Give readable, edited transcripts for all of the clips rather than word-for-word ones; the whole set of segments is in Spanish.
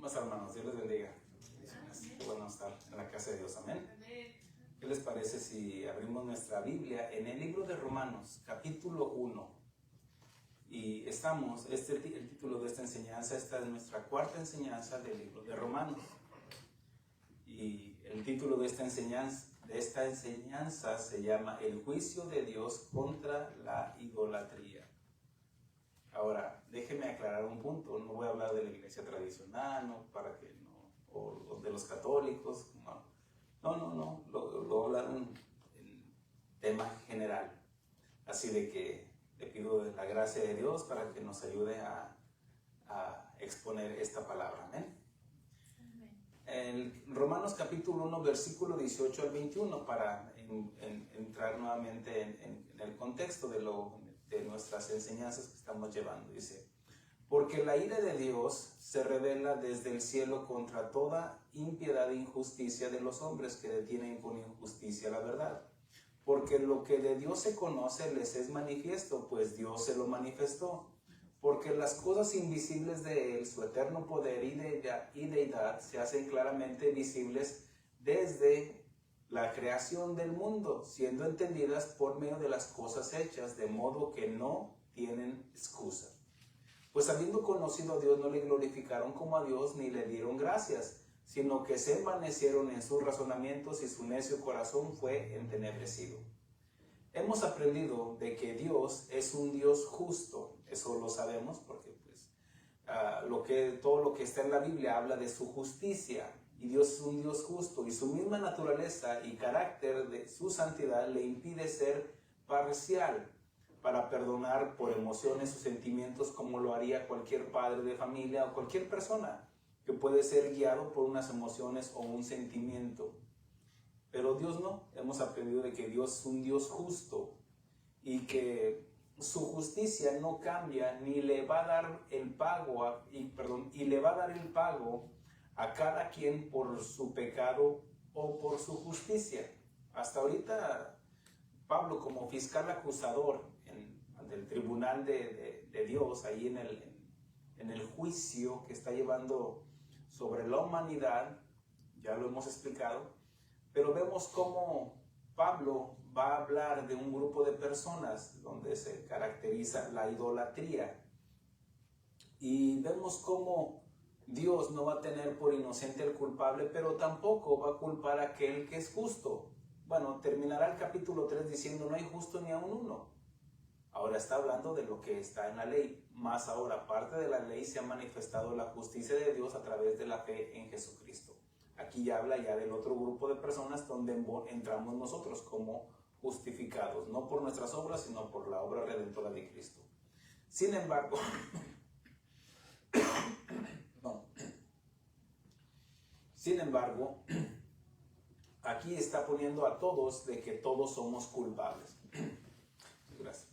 Más hermanos, Dios les bendiga. Bendiciones. Qué bueno estar en la casa de Dios. Amén. ¿Qué les parece si abrimos nuestra Biblia en el libro de Romanos, capítulo 1? Y estamos, el título de esta enseñanza, esta es nuestra cuarta enseñanza del libro de Romanos. Y el título de esta enseñanza se llama El juicio de Dios contra la idolatría. Ahora, déjeme aclarar un punto. No voy a hablar de la iglesia tradicional, o de los católicos. No. Lo voy a hablar en tema general. Así de que le pido la gracia de Dios para que nos ayude a exponer esta palabra. Amén. En Romanos capítulo 1, versículo 18 al 21, para entrar nuevamente en el contexto de nuestras enseñanzas que estamos llevando. Dice: porque la ira de Dios se revela desde el cielo contra toda impiedad e injusticia de los hombres que detienen con injusticia la verdad. Porque lo que de Dios se conoce les es manifiesto, pues Dios se lo manifestó. Porque las cosas invisibles de Él, su eterno poder y deidad, se hacen claramente visibles desde la creación del mundo, siendo entendidas por medio de las cosas hechas, de modo que no tienen excusa. Pues habiendo conocido a Dios, no le glorificaron como a Dios, ni le dieron gracias, sino que se envanecieron en sus razonamientos y su necio corazón fue entenebrecido. Hemos aprendido de que Dios es un Dios justo. Eso lo sabemos porque todo lo que está en la Biblia habla de su justicia. Y Dios es un Dios justo, y su misma naturaleza y carácter de su santidad le impide ser parcial para perdonar por emociones o sentimientos, como lo haría cualquier padre de familia o cualquier persona que puede ser guiado por unas emociones o un sentimiento. Pero Dios no. Hemos aprendido de que Dios es un Dios justo y que su justicia no cambia, ni le va a dar el pago a cada quien por su pecado o por su justicia. Hasta ahorita Pablo, como fiscal acusador ante el tribunal de Dios, ahí en el juicio que está llevando sobre la humanidad, ya lo hemos explicado, pero vemos cómo Pablo va a hablar de un grupo de personas donde se caracteriza la idolatría. Y vemos cómo Dios no va a tener por inocente al culpable, pero tampoco va a culpar a aquel que es justo. Bueno, terminará el capítulo 3 diciendo: no hay justo ni aun uno. Ahora está hablando de lo que está en la ley. Más ahora, aparte de la ley, se ha manifestado la justicia de Dios a través de la fe en Jesucristo. Aquí ya habla ya del otro grupo de personas donde entramos nosotros como justificados, no por nuestras obras, sino por la obra redentora de Cristo. Sin embargo, aquí está poniendo a todos de que todos somos culpables. Gracias.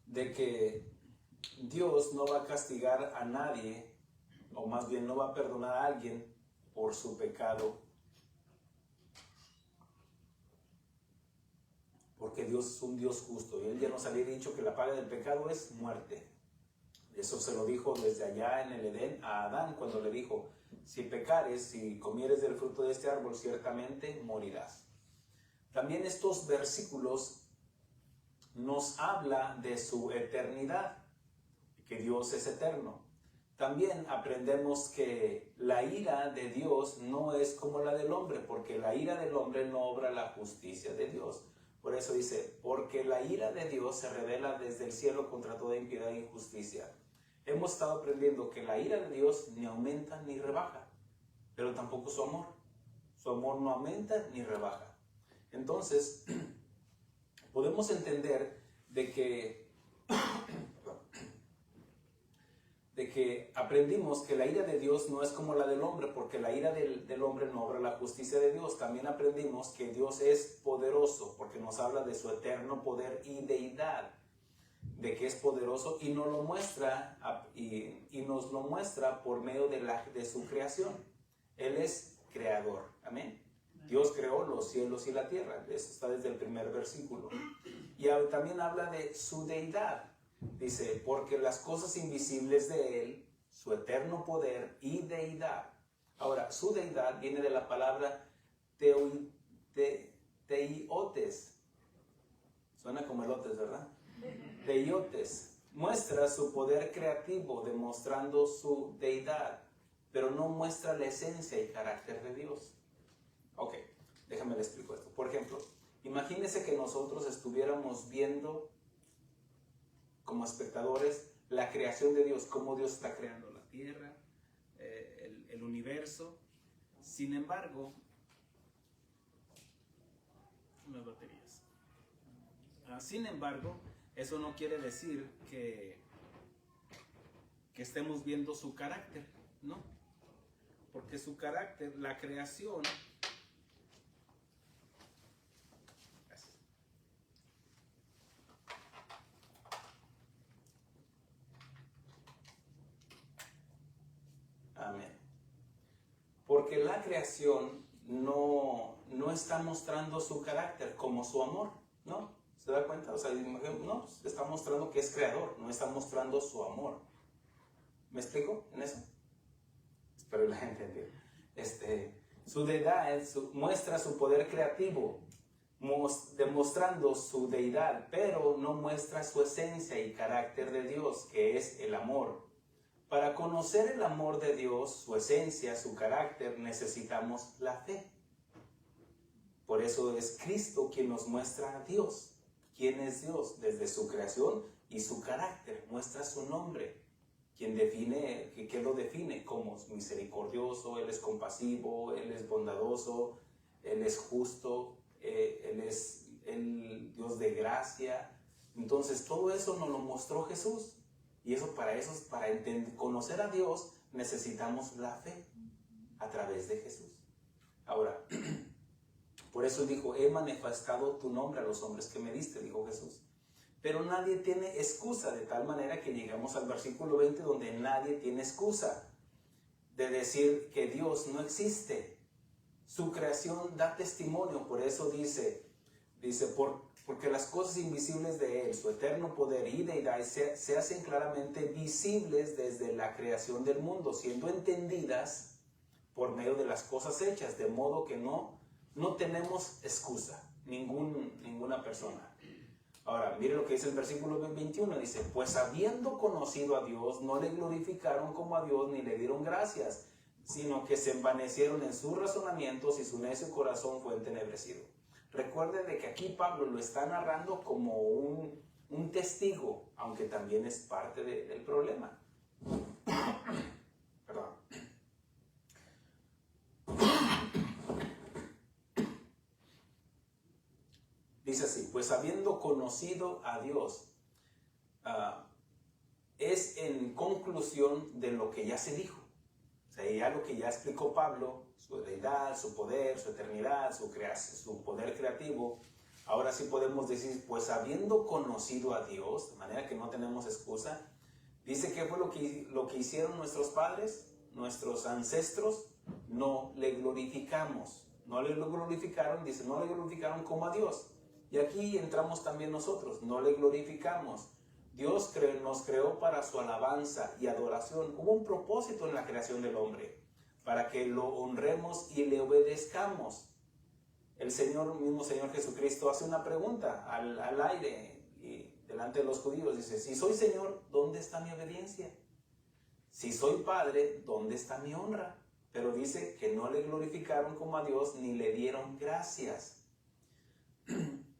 De que Dios no va a castigar a nadie, o más bien no va a perdonar a alguien por su pecado, porque Dios es un Dios justo, y Él ya nos había dicho que la paga del pecado es muerte. Eso se lo dijo desde allá en el Edén a Adán, cuando le dijo: si pecares, si comieres del fruto de este árbol, ciertamente morirás. También estos versículos nos habla de su eternidad, que Dios es eterno. También aprendemos que la ira de Dios no es como la del hombre, porque la ira del hombre no obra la justicia de Dios. Por eso dice: porque la ira de Dios se revela desde el cielo contra toda impiedad e injusticia. Hemos estado aprendiendo que la ira de Dios ni aumenta ni rebaja, pero tampoco su amor. Su amor no aumenta ni rebaja. Entonces, podemos entender de que aprendimos que la ira de Dios no es como la del hombre, porque la ira del hombre no obra la justicia de Dios. También aprendimos que Dios es poderoso, porque nos habla de su eterno poder y deidad, de que es poderoso, y nos lo muestra, por medio de su creación. Él es creador. Amén. Dios creó los cielos y la tierra. Eso está desde el primer versículo. Y también habla de su deidad. Dice, porque las cosas invisibles de Él, su eterno poder y deidad. Ahora, su deidad viene de la palabra teiotes. Suena como elotes, ¿verdad? Teiotes. Muestra su poder creativo, demostrando su deidad, pero no muestra la esencia y carácter de Dios. Ok, déjame le explico esto. Por ejemplo, imagínese que nosotros estuviéramos viendo como espectadores la creación de Dios, cómo Dios está creando la tierra, el universo. Sin embargo, las baterías. Sin embargo, eso no quiere decir que estemos viendo su carácter, ¿no? Porque su carácter, la creación, amén. Porque la creación no está mostrando su carácter como su amor, ¿no? ¿Se da cuenta? O sea, no, está mostrando que es creador, no está mostrando su amor. ¿Me explico en eso? Espero la gente entienda. Su deidad muestra su poder creativo, demostrando su deidad, pero no muestra su esencia y carácter de Dios, que es el amor. Para conocer el amor de Dios, su esencia, su carácter, necesitamos la fe. Por eso es Cristo quien nos muestra a Dios. ¿Quién es Dios? Desde su creación y su carácter, muestra su nombre. ¿Quién define, qué lo define? Como misericordioso, Él es compasivo, Él es bondadoso, Él es justo, Él es el Dios de gracia. Entonces todo eso nos lo mostró Jesús. Y para conocer a Dios necesitamos la fe a través de Jesús. Ahora, por eso dijo, he manifestado tu nombre a los hombres que me diste, dijo Jesús. Pero nadie tiene excusa, de tal manera que llegamos al versículo 20 donde nadie tiene excusa de decir que Dios no existe. Su creación da testimonio, por eso dice porque las cosas invisibles de Él, su eterno poder y deidad, se hacen claramente visibles desde la creación del mundo, siendo entendidas por medio de las cosas hechas, de modo que no tenemos excusa, ninguna persona. Ahora, mire lo que dice el versículo 21, dice, pues habiendo conocido a Dios, no le glorificaron como a Dios ni le dieron gracias, sino que se envanecieron en sus razonamientos y su necio corazón fue entenebrecido. Recuerden de que aquí Pablo lo está narrando como un testigo, aunque también es parte del problema. Perdón. Dice así, pues habiendo conocido a Dios, es en conclusión de lo que ya se dijo. O sea, ya lo que ya explicó Pablo, su deidad, su poder, su eternidad, su poder creativo. Ahora sí podemos decir, pues habiendo conocido a Dios, de manera que no tenemos excusa, dice que fue lo que hicieron nuestros padres, nuestros ancestros, no le glorificamos. No le glorificaron, dice, no le glorificaron como a Dios. Y aquí entramos también nosotros, no le glorificamos. Dios nos creó para su alabanza y adoración. Hubo un propósito en la creación del hombre, para que lo honremos y le obedezcamos. El mismo Señor Jesucristo hace una pregunta al aire y delante de los judíos. Dice, si soy Señor, ¿dónde está mi obediencia? Si soy Padre, ¿dónde está mi honra? Pero dice que no le glorificaron como a Dios ni le dieron gracias.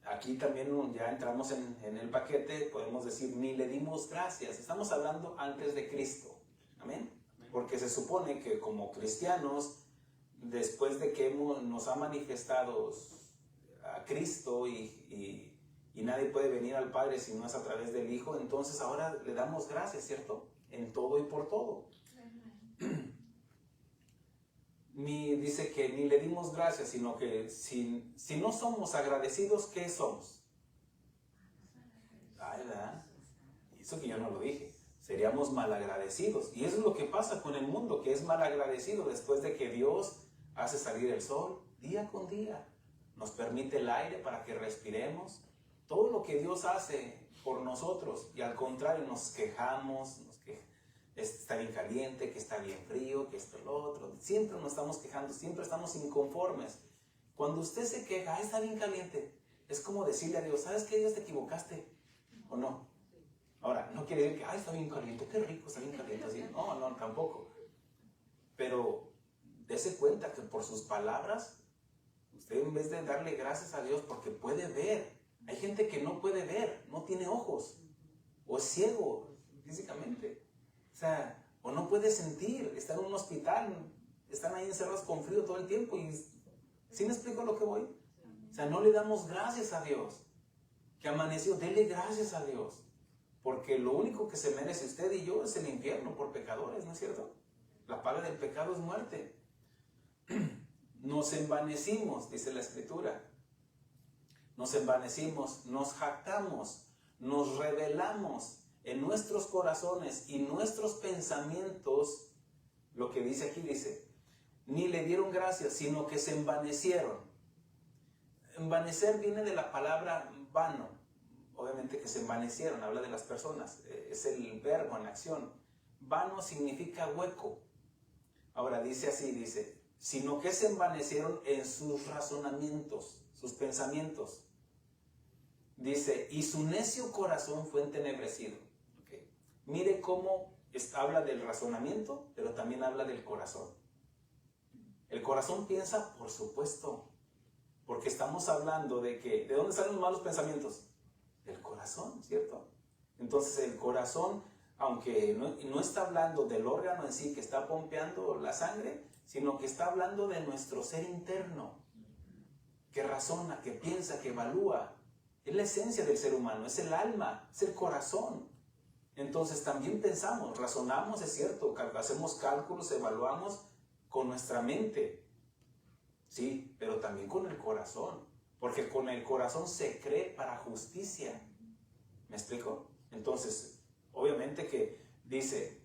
Aquí también ya entramos en el paquete, podemos decir, ni le dimos gracias. Estamos hablando antes de Cristo. Amén. Porque se supone que como cristianos, después de que nos ha manifestado a Cristo y nadie puede venir al Padre si no es a través del Hijo, entonces ahora le damos gracias, ¿cierto? En todo y por todo. Dice que ni le dimos gracias, sino que si no somos agradecidos, ¿qué somos? ¿Verdad? Eso que yo no lo dije. Seríamos malagradecidos. Y eso es lo que pasa con el mundo, que es malagradecido después de que Dios hace salir el sol día con día. Nos permite el aire para que respiremos. Todo lo que Dios hace por nosotros. Y al contrario, nos quejamos, está bien caliente, que está bien frío, que esto, lo otro. Siempre nos estamos quejando, siempre estamos inconformes. Cuando usted se queja, está bien caliente, es como decirle a Dios, ¿sabes qué, Dios, te equivocaste? ¿O no? Ahora, no quiere decir que, está bien caliente, qué rico, está bien caliente. Así. No, tampoco. Pero dése cuenta que por sus palabras, usted en vez de darle gracias a Dios porque puede ver, hay gente que no puede ver, no tiene ojos, o es ciego físicamente. O sea, o no puede sentir, está en un hospital, están ahí encerrados con frío todo el tiempo. Y ¿sí me explico lo que voy? O sea, no le damos gracias a Dios. Que amaneció, dele gracias a Dios. Porque lo único que se merece usted y yo es el infierno por pecadores, ¿no es cierto? La paga del pecado es muerte. Nos envanecimos, dice la Escritura. Nos envanecimos, nos jactamos, nos rebelamos en nuestros corazones y nuestros pensamientos. Lo que dice aquí dice, ni le dieron gracias, sino que se envanecieron. Envanecer viene de la palabra vano. Obviamente que se envanecieron, habla de las personas, es el verbo en acción. Vano significa hueco. Ahora dice así, dice, sino que se envanecieron en sus razonamientos, sus pensamientos. Dice, y su necio corazón fue entenebrecido. Okay. Mire cómo habla del razonamiento, pero también habla del corazón. El corazón piensa, por supuesto, porque estamos hablando de que, ¿de dónde salen los malos pensamientos? Del corazón, ¿cierto? Entonces el corazón, aunque no está hablando del órgano en sí que está pompeando la sangre, sino que está hablando de nuestro ser interno, que razona, que piensa, que evalúa. Es la esencia del ser humano, es el alma, es el corazón. Entonces también pensamos, razonamos, es cierto, hacemos cálculos, evaluamos con nuestra mente. Sí, pero también con el corazón, porque con el corazón se cree para justicia. ¿Me explico? Entonces, obviamente que dice,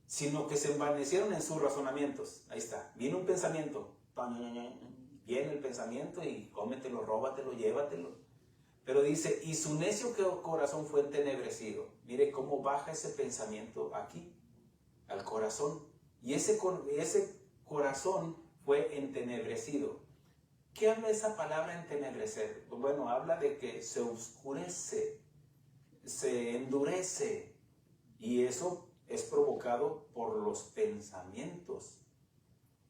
sino que se envanecieron en sus razonamientos. Ahí está, viene un pensamiento, viene el pensamiento y cómetelo, róbatelo, llévatelo. Pero dice, y su necio corazón fue entenebrecido. Mire cómo baja ese pensamiento aquí, al corazón. Y ese corazón fue entenebrecido. ¿Qué habla esa palabra entenebrecer? Bueno, habla de que se oscurece, se endurece. Y eso es provocado por los pensamientos,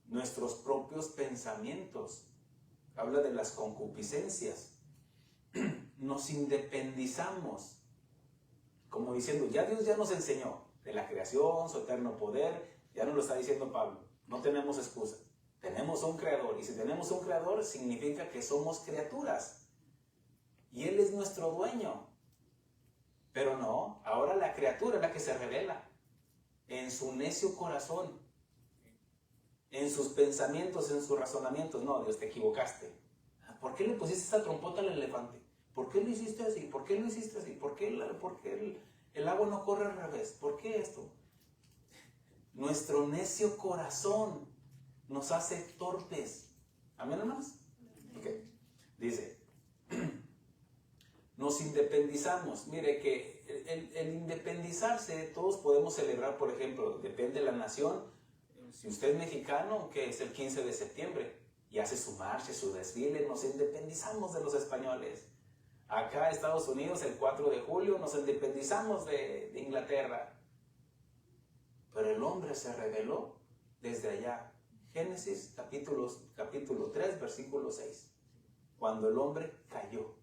nuestros propios pensamientos. Habla de las concupiscencias. Nos independizamos, como diciendo, ya Dios ya nos enseñó de la creación, su eterno poder, ya nos lo está diciendo Pablo, no tenemos excusa, tenemos un creador, y si tenemos un creador significa que somos criaturas, y Él es nuestro dueño. Pero no, ahora la criatura es la que se revela, en su necio corazón, en sus pensamientos, en sus razonamientos. No, Dios, te equivocaste. ¿Por qué le pusiste esa trompota al elefante? ¿Por qué lo hiciste así? ¿Por qué lo hiciste así? ¿Por qué el agua no corre al revés? ¿Por qué esto? Nuestro necio corazón nos hace torpes. ¿Amén, hermanos? Ok. Dice, nos independizamos. Mire que el independizarse, todos podemos celebrar, por ejemplo, depende de la nación. Si usted es mexicano, que es el 15 de septiembre, y hace su marcha, su desfile, nos independizamos de los españoles. Acá en Estados Unidos, el 4 de julio, nos independizamos de Inglaterra. Pero el hombre se rebeló desde allá. Génesis capítulo 3, versículo 6. Cuando el hombre cayó,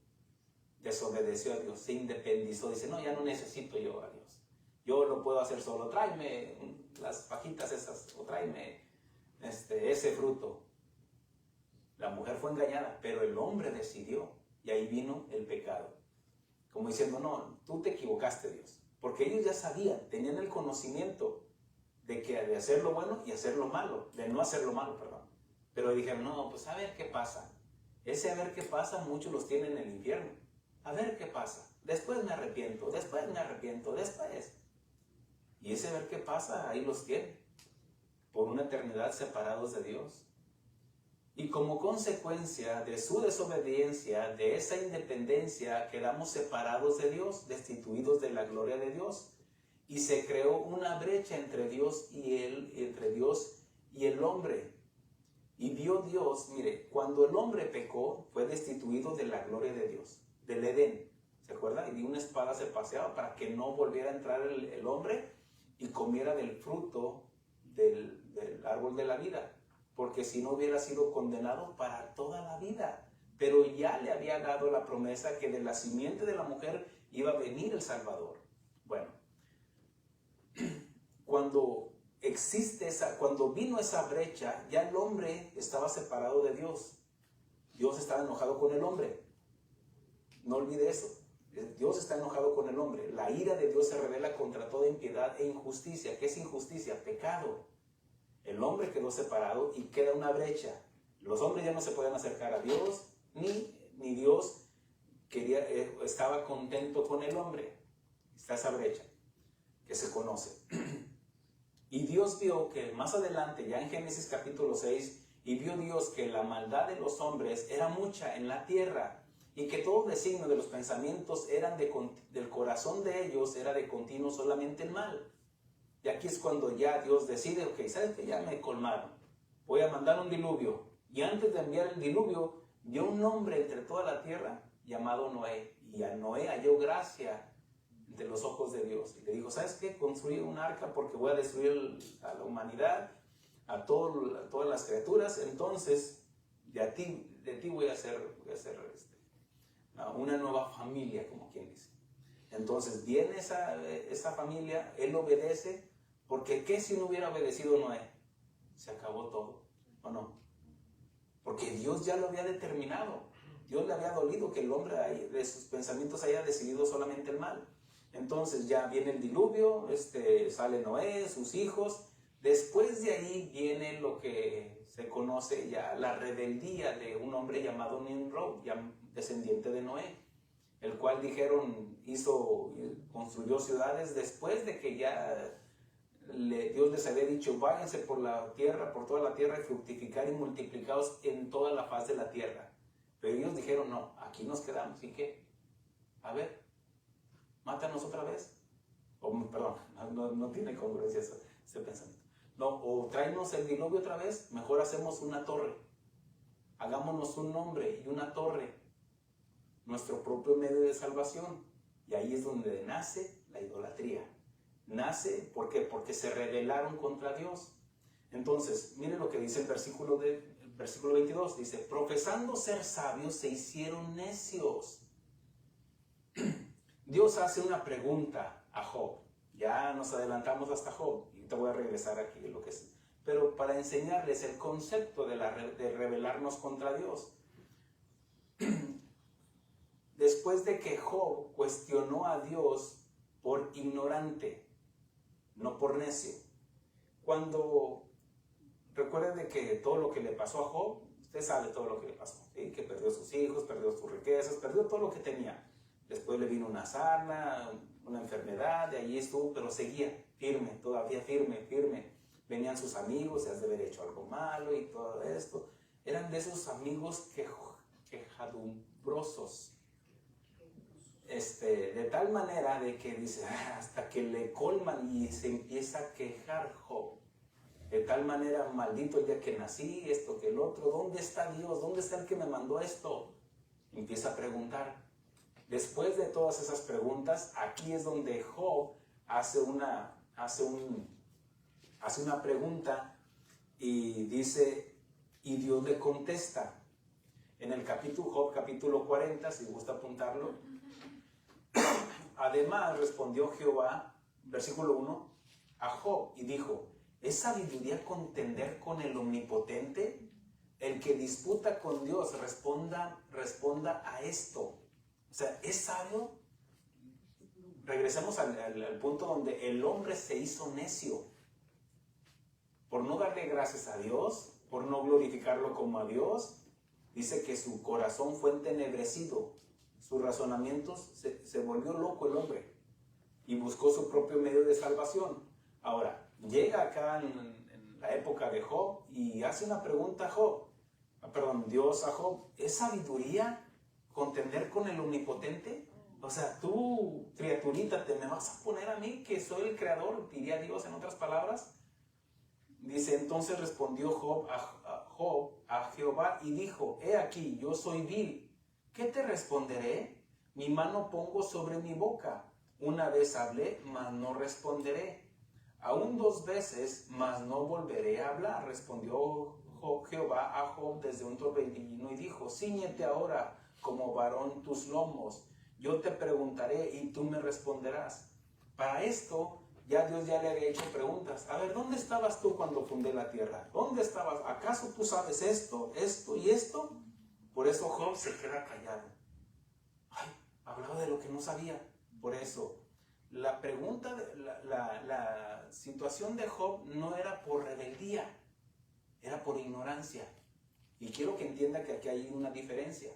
desobedeció a Dios, se independizó, dice, no, ya no necesito yo a Dios. Yo lo puedo hacer solo, tráeme las pajitas esas, o tráeme ese fruto. La mujer fue engañada, pero el hombre decidió, y ahí vino el pecado. Como diciendo, no, tú te equivocaste, Dios. Porque ellos ya sabían, tenían el conocimiento de hacer lo bueno y hacer lo malo, de no hacer lo malo, perdón. Pero dijeron, no, pues a ver qué pasa. Ese a ver qué pasa, muchos los tienen en el infierno. A ver qué pasa. Después me arrepiento, después. Y ese a ver qué pasa, ahí los tienen. Por una eternidad separados de Dios. Y como consecuencia de su desobediencia, de esa independencia, quedamos separados de Dios, destituidos de la gloria de Dios. Y se creó una brecha entre Dios y el hombre. Y vio Dios, mire, cuando el hombre pecó, fue destituido de la gloria de Dios, del Edén. ¿Se acuerda? Y una espada se paseaba para que no volviera a entrar el hombre y comiera del fruto del árbol de la vida. Porque si no hubiera sido condenado para toda la vida. Pero ya le había dado la promesa que de la simiente de la mujer iba a venir el Salvador. Bueno, cuando vino esa brecha, ya el hombre estaba separado de Dios. Dios estaba enojado con el hombre. No olvide eso. Dios está enojado con el hombre. La ira de Dios se revela contra toda impiedad e injusticia. ¿Qué es injusticia? Pecado. El hombre quedó separado y queda una brecha. Los hombres ya no se podían acercar a Dios, ni Dios estaba contento con el hombre. Está esa brecha que se conoce. Y Dios vio que más adelante, ya en Génesis capítulo 6, y vio Dios que la maldad de los hombres era mucha en la tierra, y que todo designio de los pensamientos del corazón de ellos era de continuo solamente el mal. Y aquí es cuando ya Dios decide, ok, ¿sabes qué? Ya me colmaron. Voy a mandar un diluvio. Y antes de enviar el diluvio, vio un hombre entre toda la tierra llamado Noé. Y a Noé halló gracia de los ojos de Dios. Y le dijo, ¿sabes qué? Construye un arca porque voy a destruir a la humanidad, a todas las criaturas. Entonces, de ti voy a hacer una nueva familia, como quien dice. Entonces, viene esa familia, él obedece, porque ¿qué si no hubiera obedecido Noé? Se acabó todo, ¿o no? Porque Dios ya lo había determinado. Dios le había dolido que el hombre de sus pensamientos haya decidido solamente el mal. Entonces ya viene el diluvio, sale Noé, sus hijos. Después de ahí viene lo que se conoce ya la rebeldía de un hombre llamado Nimrod, ya descendiente de Noé, el cual construyó ciudades después de que ya Dios les había dicho, váyanse por toda la tierra y fructificar y multiplicaos en toda la faz de la tierra. Pero ellos dijeron, no, aquí nos quedamos. ¿Y qué? A ver, mátanos otra vez. Perdón, no tiene congruencia ese pensamiento. No, o tráenos el diluvio otra vez, mejor hacemos una torre. Hagámonos un nombre y una torre, nuestro propio medio de salvación. Y ahí es donde nace la idolatría. Nace, ¿por qué? Porque se rebelaron contra Dios. Entonces, miren lo que dice el versículo 22. Dice, profesando ser sabios, se hicieron necios. Dios hace una pregunta a Job. Ya nos adelantamos hasta Job. Y te voy a regresar aquí lo que es. Pero para enseñarles el concepto de rebelarnos contra Dios. Después de que Job cuestionó a Dios por ignorante, no por necio. Recuerden de que todo lo que le pasó a Job, usted sabe todo lo que le pasó, ¿sí? Que perdió sus hijos, perdió sus riquezas, perdió todo lo que tenía. Después le vino una sarna, una enfermedad, de allí estuvo, pero seguía firme, todavía firme. Venían sus amigos, se has de haber hecho algo malo y todo esto. Eran de esos amigos quejadumbrosos. De tal manera de que dice, hasta que le colman y se empieza a quejar Job. De tal manera, maldito el día que nací, esto que el otro, ¿dónde está Dios? ¿Dónde está el que me mandó esto? Empieza a preguntar. Después de todas esas preguntas, aquí es donde Job hace una pregunta y dice, y Dios le contesta. En el Job capítulo 40, si gusta apuntarlo. Además respondió Jehová, versículo 1, a Job y dijo, ¿es sabiduría contender con el omnipotente? El que disputa con Dios responda a esto. O sea, ¿es sabio? Regresemos al punto donde el hombre se hizo necio. Por no darle gracias a Dios, por no glorificarlo como a Dios, dice que su corazón fue entenebrecido. Sus razonamientos, se volvió loco el hombre y buscó su propio medio de salvación. Ahora, llega acá en la época de Job y hace una pregunta a Job. Dios a Job, ¿es sabiduría contender con el omnipotente? O sea, tú, criaturita, ¿te me vas a poner a mí que soy el creador? Diría Dios en otras palabras. Dice, entonces respondió Job a Jehová y dijo, he aquí, yo soy vil. ¿Qué te responderé? Mi mano pongo sobre mi boca. Una vez hablé, mas no responderé. Aún 2 veces, mas no volveré a hablar. Respondió Jehová a Job desde un torbellino y dijo, cíñete ahora como varón tus lomos. Yo te preguntaré y tú me responderás. Para esto, Dios ya le había hecho preguntas. A ver, ¿dónde estabas tú cuando fundé la tierra? ¿Dónde estabas? ¿Acaso tú sabes esto, esto y esto? Por eso Job se queda callado. Ay, hablaba de lo que no sabía. Por eso, la pregunta, la situación de Job no era por rebeldía, era por ignorancia. Y quiero que entienda que aquí hay una diferencia.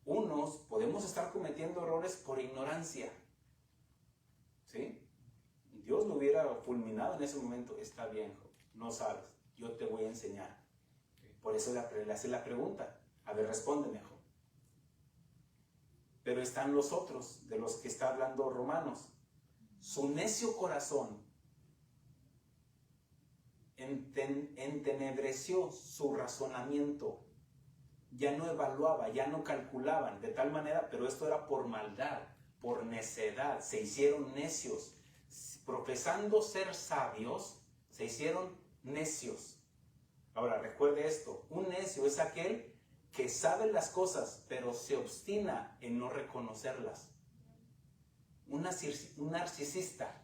Unos podemos estar cometiendo errores por ignorancia. ¿Sí? Dios lo hubiera fulminado en ese momento. Está bien, Job, no sabes, yo te voy a enseñar. Por eso le hace la pregunta. A ver, respóndeme, Job. Pero están los otros, de los que está hablando Romanos. Su necio corazón entenebreció su razonamiento. Ya no evaluaba, ya no calculaban, de tal manera, pero esto era por maldad, por necedad. Se hicieron necios. Profesando ser sabios, se hicieron necios. Ahora, recuerde esto. Un necio es aquel que sabe las cosas, pero se obstina en no reconocerlas. Un narcisista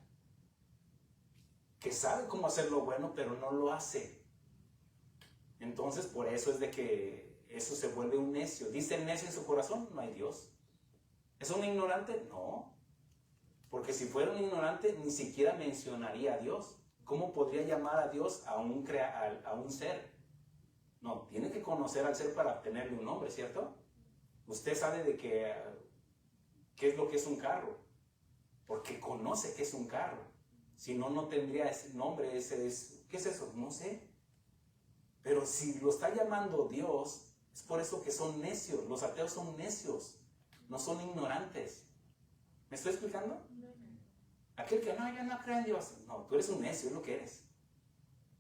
que sabe cómo hacer lo bueno, pero no lo hace. Entonces, por eso es de que eso se vuelve un necio. Dice el necio en su corazón, no hay Dios. ¿Es un ignorante? No. Porque si fuera un ignorante, ni siquiera mencionaría a Dios. ¿Cómo podría llamar a Dios a un ser? No, tiene que conocer al ser para obtenerle un nombre, ¿cierto? Usted sabe de qué es lo que es un carro, porque conoce que es un carro. Si no, no tendría ese nombre. ¿Qué es eso? No sé. Pero si lo está llamando Dios, es por eso que son necios. Los ateos son necios, no son ignorantes. ¿Me estoy explicando? Aquel que no, yo no creo en Dios. No, tú eres un necio, es lo que eres.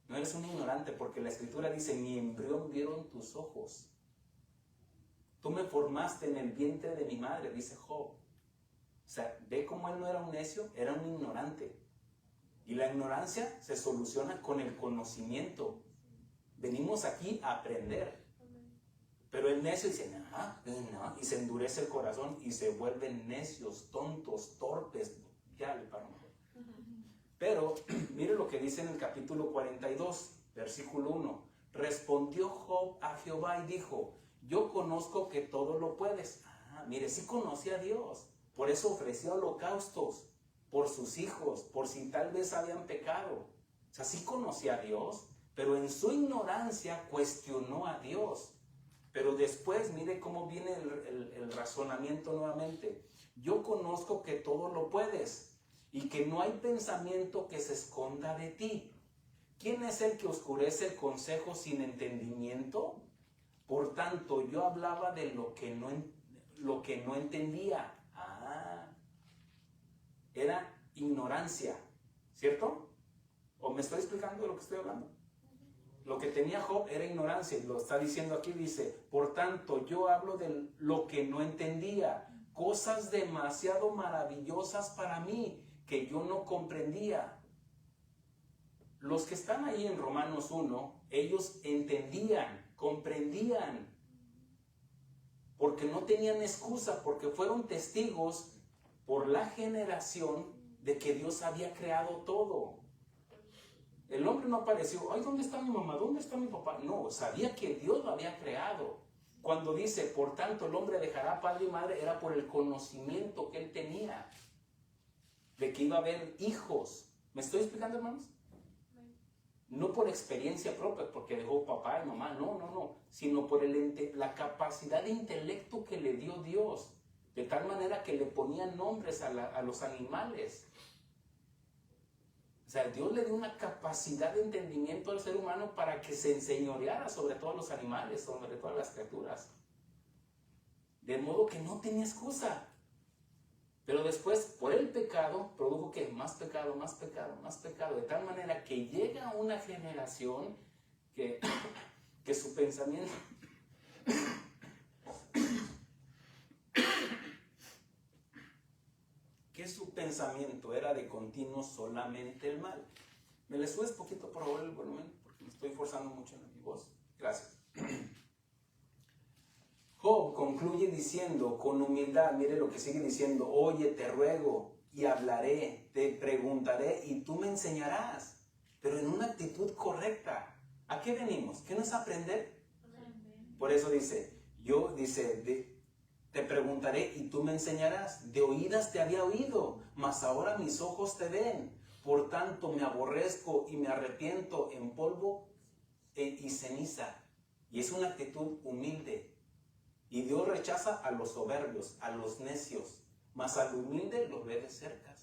No eres un ignorante, porque la Escritura dice, mi embrión vieron tus ojos. Tú me formaste en el vientre de mi madre, dice Job. O sea, ve cómo él no era un necio, era un ignorante. Y la ignorancia se soluciona con el conocimiento. Venimos aquí a aprender. Pero el necio dice, no, y se endurece el corazón y se vuelven necios, tontos, torpes. Ya le paro mejor. Pero mire lo que dice en el capítulo 42, versículo 1. Respondió Job a Jehová y dijo, yo conozco que todo lo puedes. Mire, sí conocía a Dios. Por eso ofreció holocaustos por sus hijos, por si tal vez habían pecado. O sea, sí conocía a Dios, pero en su ignorancia cuestionó a Dios. Pero después, mire cómo viene el razonamiento nuevamente. Yo conozco que todo lo puedes y que no hay pensamiento que se esconda de ti. ¿Quién es el que oscurece el consejo sin entendimiento? Por tanto, yo hablaba de lo que no entendía. Era ignorancia, ¿cierto? ¿O me estoy explicando de lo que estoy hablando? Lo que tenía Job era ignorancia, y lo está diciendo aquí, dice, por tanto, yo hablo de lo que no entendía, cosas demasiado maravillosas para mí, que yo no comprendía. Los que están ahí en Romanos 1, ellos entendían, comprendían, porque no tenían excusa, porque fueron testigos por la generación de que Dios había creado todo. El hombre no apareció, ay, ¿dónde está mi mamá? ¿Dónde está mi papá? No, sabía que Dios lo había creado. Cuando dice, por tanto, el hombre dejará padre y madre, era por el conocimiento que él tenía de que iba a haber hijos. ¿Me estoy explicando, hermanos? No por experiencia propia, porque dejó papá y mamá, no, sino por la capacidad de intelecto que le dio Dios, de tal manera que le ponían nombres a los animales. O sea, Dios le dio una capacidad de entendimiento al ser humano para que se enseñoreara sobre todos los animales, sobre todas las criaturas. De modo que no tenía excusa. Pero después, por el pecado, produjo que más pecado, más pecado, más pecado. De tal manera que llega una generación que su pensamiento... que su pensamiento era de continuo solamente el mal. ¿Me le subes poquito por favor el volumen? Porque me estoy forzando mucho en mi voz. Gracias. Job concluye diciendo con humildad, mire lo que sigue diciendo: oye, te ruego y hablaré, te preguntaré y tú me enseñarás, pero en una actitud correcta. ¿A qué venimos? ¿Qué no es aprender? Por eso dice, te preguntaré y tú me enseñarás. De oídas te había oído, mas ahora mis ojos te ven. Por tanto me aborrezco y me arrepiento en polvo y ceniza. Y es una actitud humilde. Y Dios rechaza a los soberbios, a los necios, mas al humilde lo ve de cerca.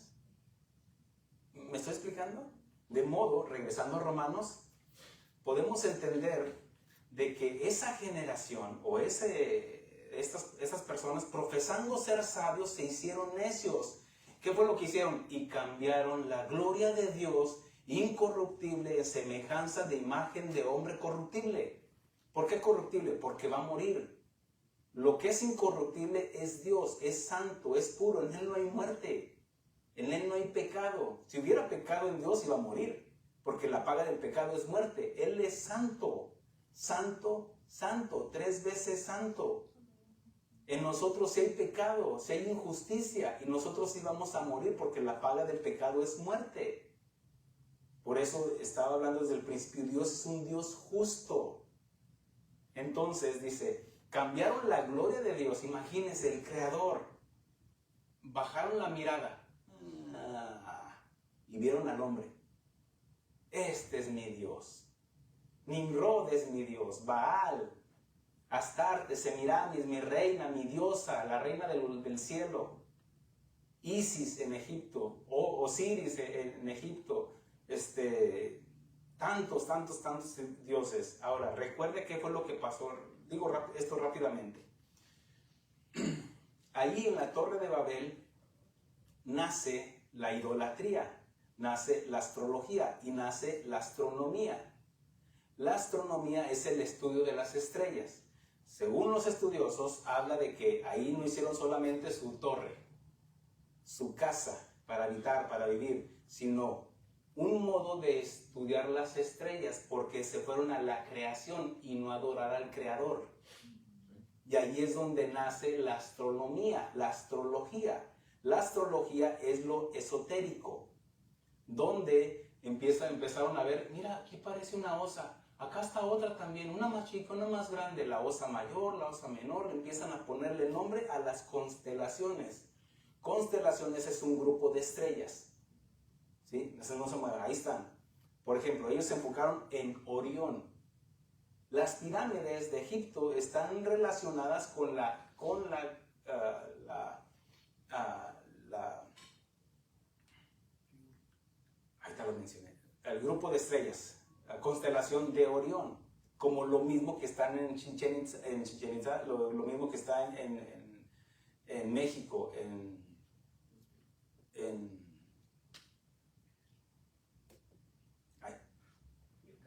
¿Me estoy explicando? De modo, regresando a Romanos, podemos entender de que esa generación o estas personas profesando ser sabios se hicieron necios. ¿Qué fue lo que hicieron? Y cambiaron la gloria de Dios incorruptible en semejanza de imagen de hombre corruptible. ¿Por qué corruptible? Porque va a morir. Lo que es incorruptible es Dios, es santo, es puro, en Él no hay muerte, en Él no hay pecado. Si hubiera pecado en Dios iba a morir, porque la paga del pecado es muerte. Él es santo, santo, santo, 3 veces santo. En nosotros si hay pecado, si hay injusticia, y nosotros íbamos a morir porque la paga del pecado es muerte. Por eso estaba hablando desde el principio, Dios es un Dios justo. Entonces dice, cambiaron la gloria de Dios, imagínense, el Creador. Bajaron la mirada y vieron al hombre. Este es mi Dios. Nimrod es mi Dios. Baal, Astarte, Semiramis, mi reina, mi diosa, la reina del cielo. Isis en Egipto, Osiris en Egipto. Tantos dioses. Ahora, recuerde qué fue lo que pasó. Digo esto rápidamente. Ahí en la Torre de Babel nace la idolatría, nace la astrología y nace la astronomía. La astronomía es el estudio de las estrellas. Según los estudiosos, habla de que ahí no hicieron solamente su torre, su casa para habitar, para vivir, sino un modo de estudiar las estrellas, porque se fueron a la creación y no a adorar al Creador. Y ahí es donde nace la astronomía, la astrología. La astrología es lo esotérico, donde empezaron a ver, mira, aquí parece una osa, acá está otra también, una más chica, una más grande, la osa mayor, la osa menor, empiezan a ponerle nombre a las constelaciones. Constelaciones es un grupo de estrellas. ¿Sí? Esas no se mueven, ahí están. Por ejemplo, ellos se enfocaron en Orión. Las pirámides de Egipto están relacionadas con ahí te lo mencioné, el grupo de estrellas, la constelación de Orión, como lo mismo que están en Chichén Itzá, lo mismo que está en México,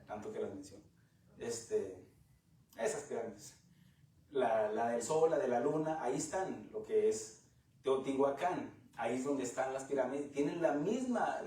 tanto que las menciono. Esas pirámides. La del Sol, la de la Luna, ahí están, lo que es Teotihuacán. Ahí es donde están las pirámides. Tienen la misma,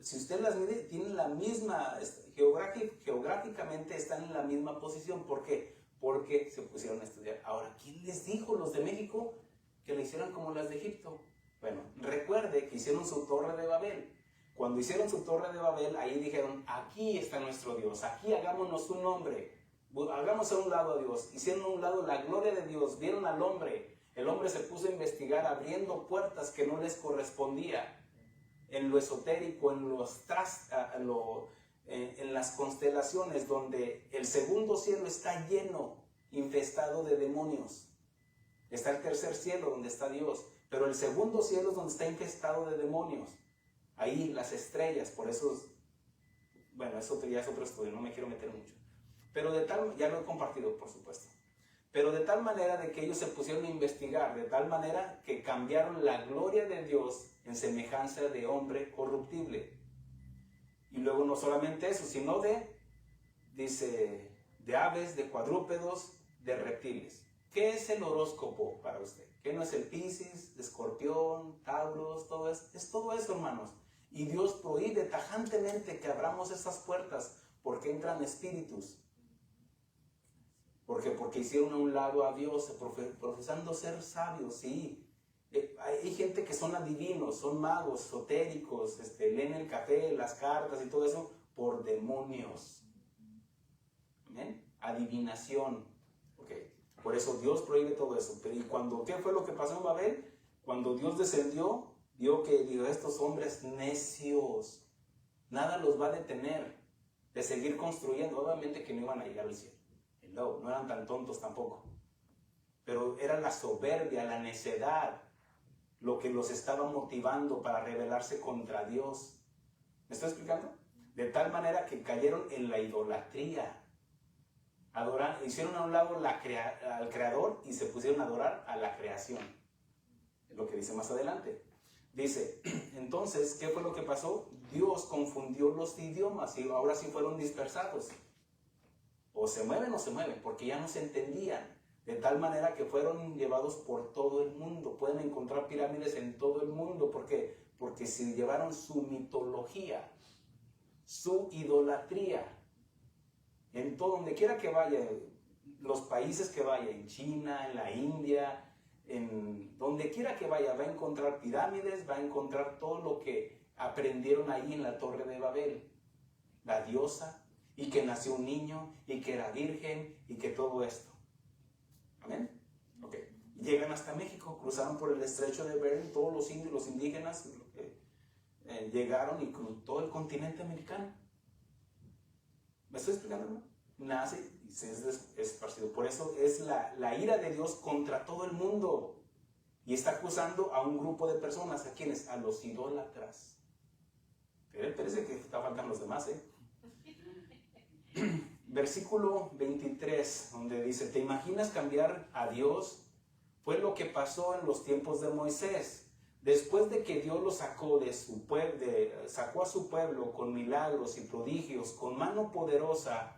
si usted las mide, tienen la misma, geográficamente están en la misma posición. ¿Por qué? Porque se pusieron a estudiar. Ahora, ¿quién les dijo, los de México, que le hicieran como las de Egipto? Bueno, recuerde que hicieron su Torre de Babel. Cuando hicieron su Torre de Babel, ahí dijeron, aquí está nuestro Dios, aquí hagámonos un nombre, hagamos a un lado a Dios. Hicieron a un lado la gloria de Dios, vieron al hombre. El hombre se puso a investigar, abriendo puertas que no les correspondía. En lo esotérico, en las constelaciones, donde el segundo cielo está lleno, infestado de demonios. Está el tercer cielo, donde está Dios, pero el segundo cielo es donde está infestado de demonios. Ahí las estrellas, por eso bueno, eso ya es otro estudio, no me quiero meter mucho. Pero ya lo he compartido, por supuesto. Pero de tal manera de que ellos se pusieron a investigar, de tal manera que cambiaron la gloria de Dios en semejanza de hombre corruptible. Y luego no solamente eso, sino dice, de aves, de cuadrúpedos, de reptiles. ¿Qué es el horóscopo para usted? ¿Qué no es el Piscis, Escorpión, Tauros? Todo es todo eso, hermanos. Y Dios prohíbe tajantemente que abramos estas puertas porque entran espíritus. ¿Por qué? Porque hicieron a un lado a Dios, profesando ser sabios, sí. Hay gente que son adivinos, son magos, esotéricos, leen el café, las cartas y todo eso por demonios. ¿Amén? Adivinación. Okay. Por eso Dios prohíbe todo eso. Pero ¿qué fue lo que pasó en Babel? Cuando Dios descendió, dijo estos hombres necios, nada los va a detener de seguir construyendo. Obviamente que no iban a llegar al cielo. No eran tan tontos tampoco. Pero era la soberbia, la necedad, lo que los estaba motivando para rebelarse contra Dios. ¿Me estoy explicando? De tal manera que cayeron en la idolatría. Hicieron a un lado al Creador y se pusieron a adorar a la creación. Es lo que dice más adelante. Dice, entonces, ¿qué fue lo que pasó? Dios confundió los idiomas y ahora sí fueron dispersados. O se mueven, porque ya no se entendían. De tal manera que fueron llevados por todo el mundo. Pueden encontrar pirámides en todo el mundo. ¿Por qué? Porque se llevaron su mitología, su idolatría. En todo, donde quiera que vaya, los países que vaya, en China, en la India, en donde quiera que vaya, va a encontrar pirámides, va a encontrar todo lo que aprendieron ahí en la Torre de Babel. La diosa, y que nació un niño, y que era virgen, y que todo esto. ¿Amén? Ok. Llegan hasta México, cruzaron por el estrecho de Bering, todos los indios, los indígenas, llegaron y cruzó todo el continente americano. ¿Me estoy explicando, no? Nace y se es esparcido. Por eso es la ira de Dios contra todo el mundo. Y está acusando a un grupo de personas. ¿A quiénes? A los idólatras. Pero parece que está faltando los demás, Versículo 23, donde dice, ¿te imaginas cambiar a Dios? Fue lo que pasó en los tiempos de Moisés. Después de que Dios lo sacó sacó a su pueblo con milagros y prodigios, con mano poderosa,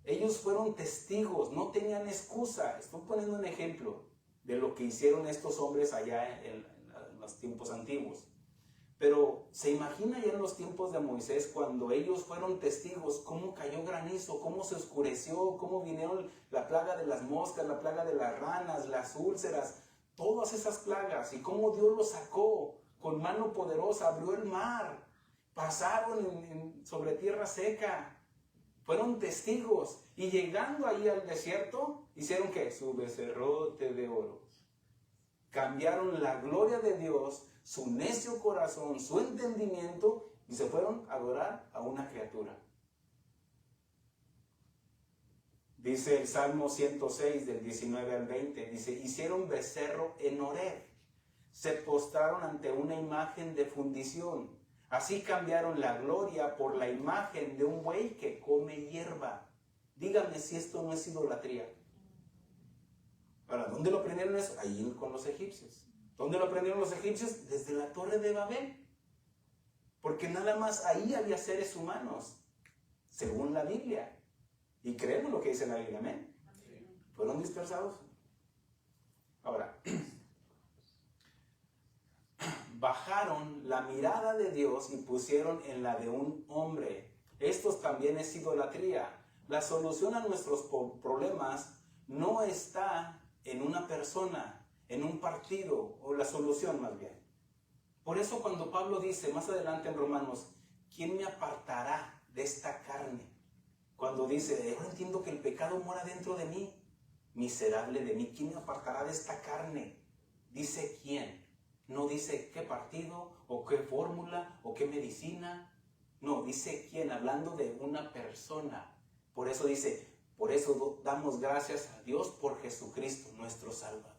ellos fueron testigos, no tenían excusa. Estoy poniendo un ejemplo de lo que hicieron estos hombres allá en los tiempos antiguos. Pero se imagina ya en los tiempos de Moisés, cuando ellos fueron testigos, cómo cayó granizo, cómo se oscureció, cómo vinieron la plaga de las moscas, la plaga de las ranas, las úlceras, todas esas plagas, y cómo Dios los sacó con mano poderosa, abrió el mar, pasaron sobre tierra seca, fueron testigos, y llegando ahí al desierto, ¿hicieron qué? Su becerrote de oro. Cambiaron la gloria de Dios, su necio corazón, su entendimiento, y se fueron a adorar a una criatura. Dice el Salmo 106 del 19 al 20, dice, hicieron becerro en Horeb, se postraron ante una imagen de fundición, así cambiaron la gloria por la imagen de un buey que come hierba. Dígame si esto no es idolatría. Ahora, ¿dónde lo aprendieron eso? Ahí con los egipcios. ¿Dónde lo aprendieron los egipcios? Desde la Torre de Babel. Porque nada más ahí había seres humanos, según la Biblia. Y creemos lo que dice la Biblia, ¿amén? Fueron dispersados. Ahora, bajaron la mirada de Dios y pusieron en la de un hombre. Esto también es idolatría. La solución a nuestros problemas no está en una persona, en un partido, o la solución más bien. Por eso cuando Pablo dice más adelante en Romanos, ¿quién me apartará de esta carne? Cuando dice, yo entiendo que el pecado mora dentro de mí, miserable de mí, ¿quién me apartará de esta carne? Dice quién, no dice qué partido, o qué fórmula, o qué medicina. No, dice quién, hablando de una persona. Por eso dice, por eso damos gracias a Dios por Jesucristo, nuestro Salvador.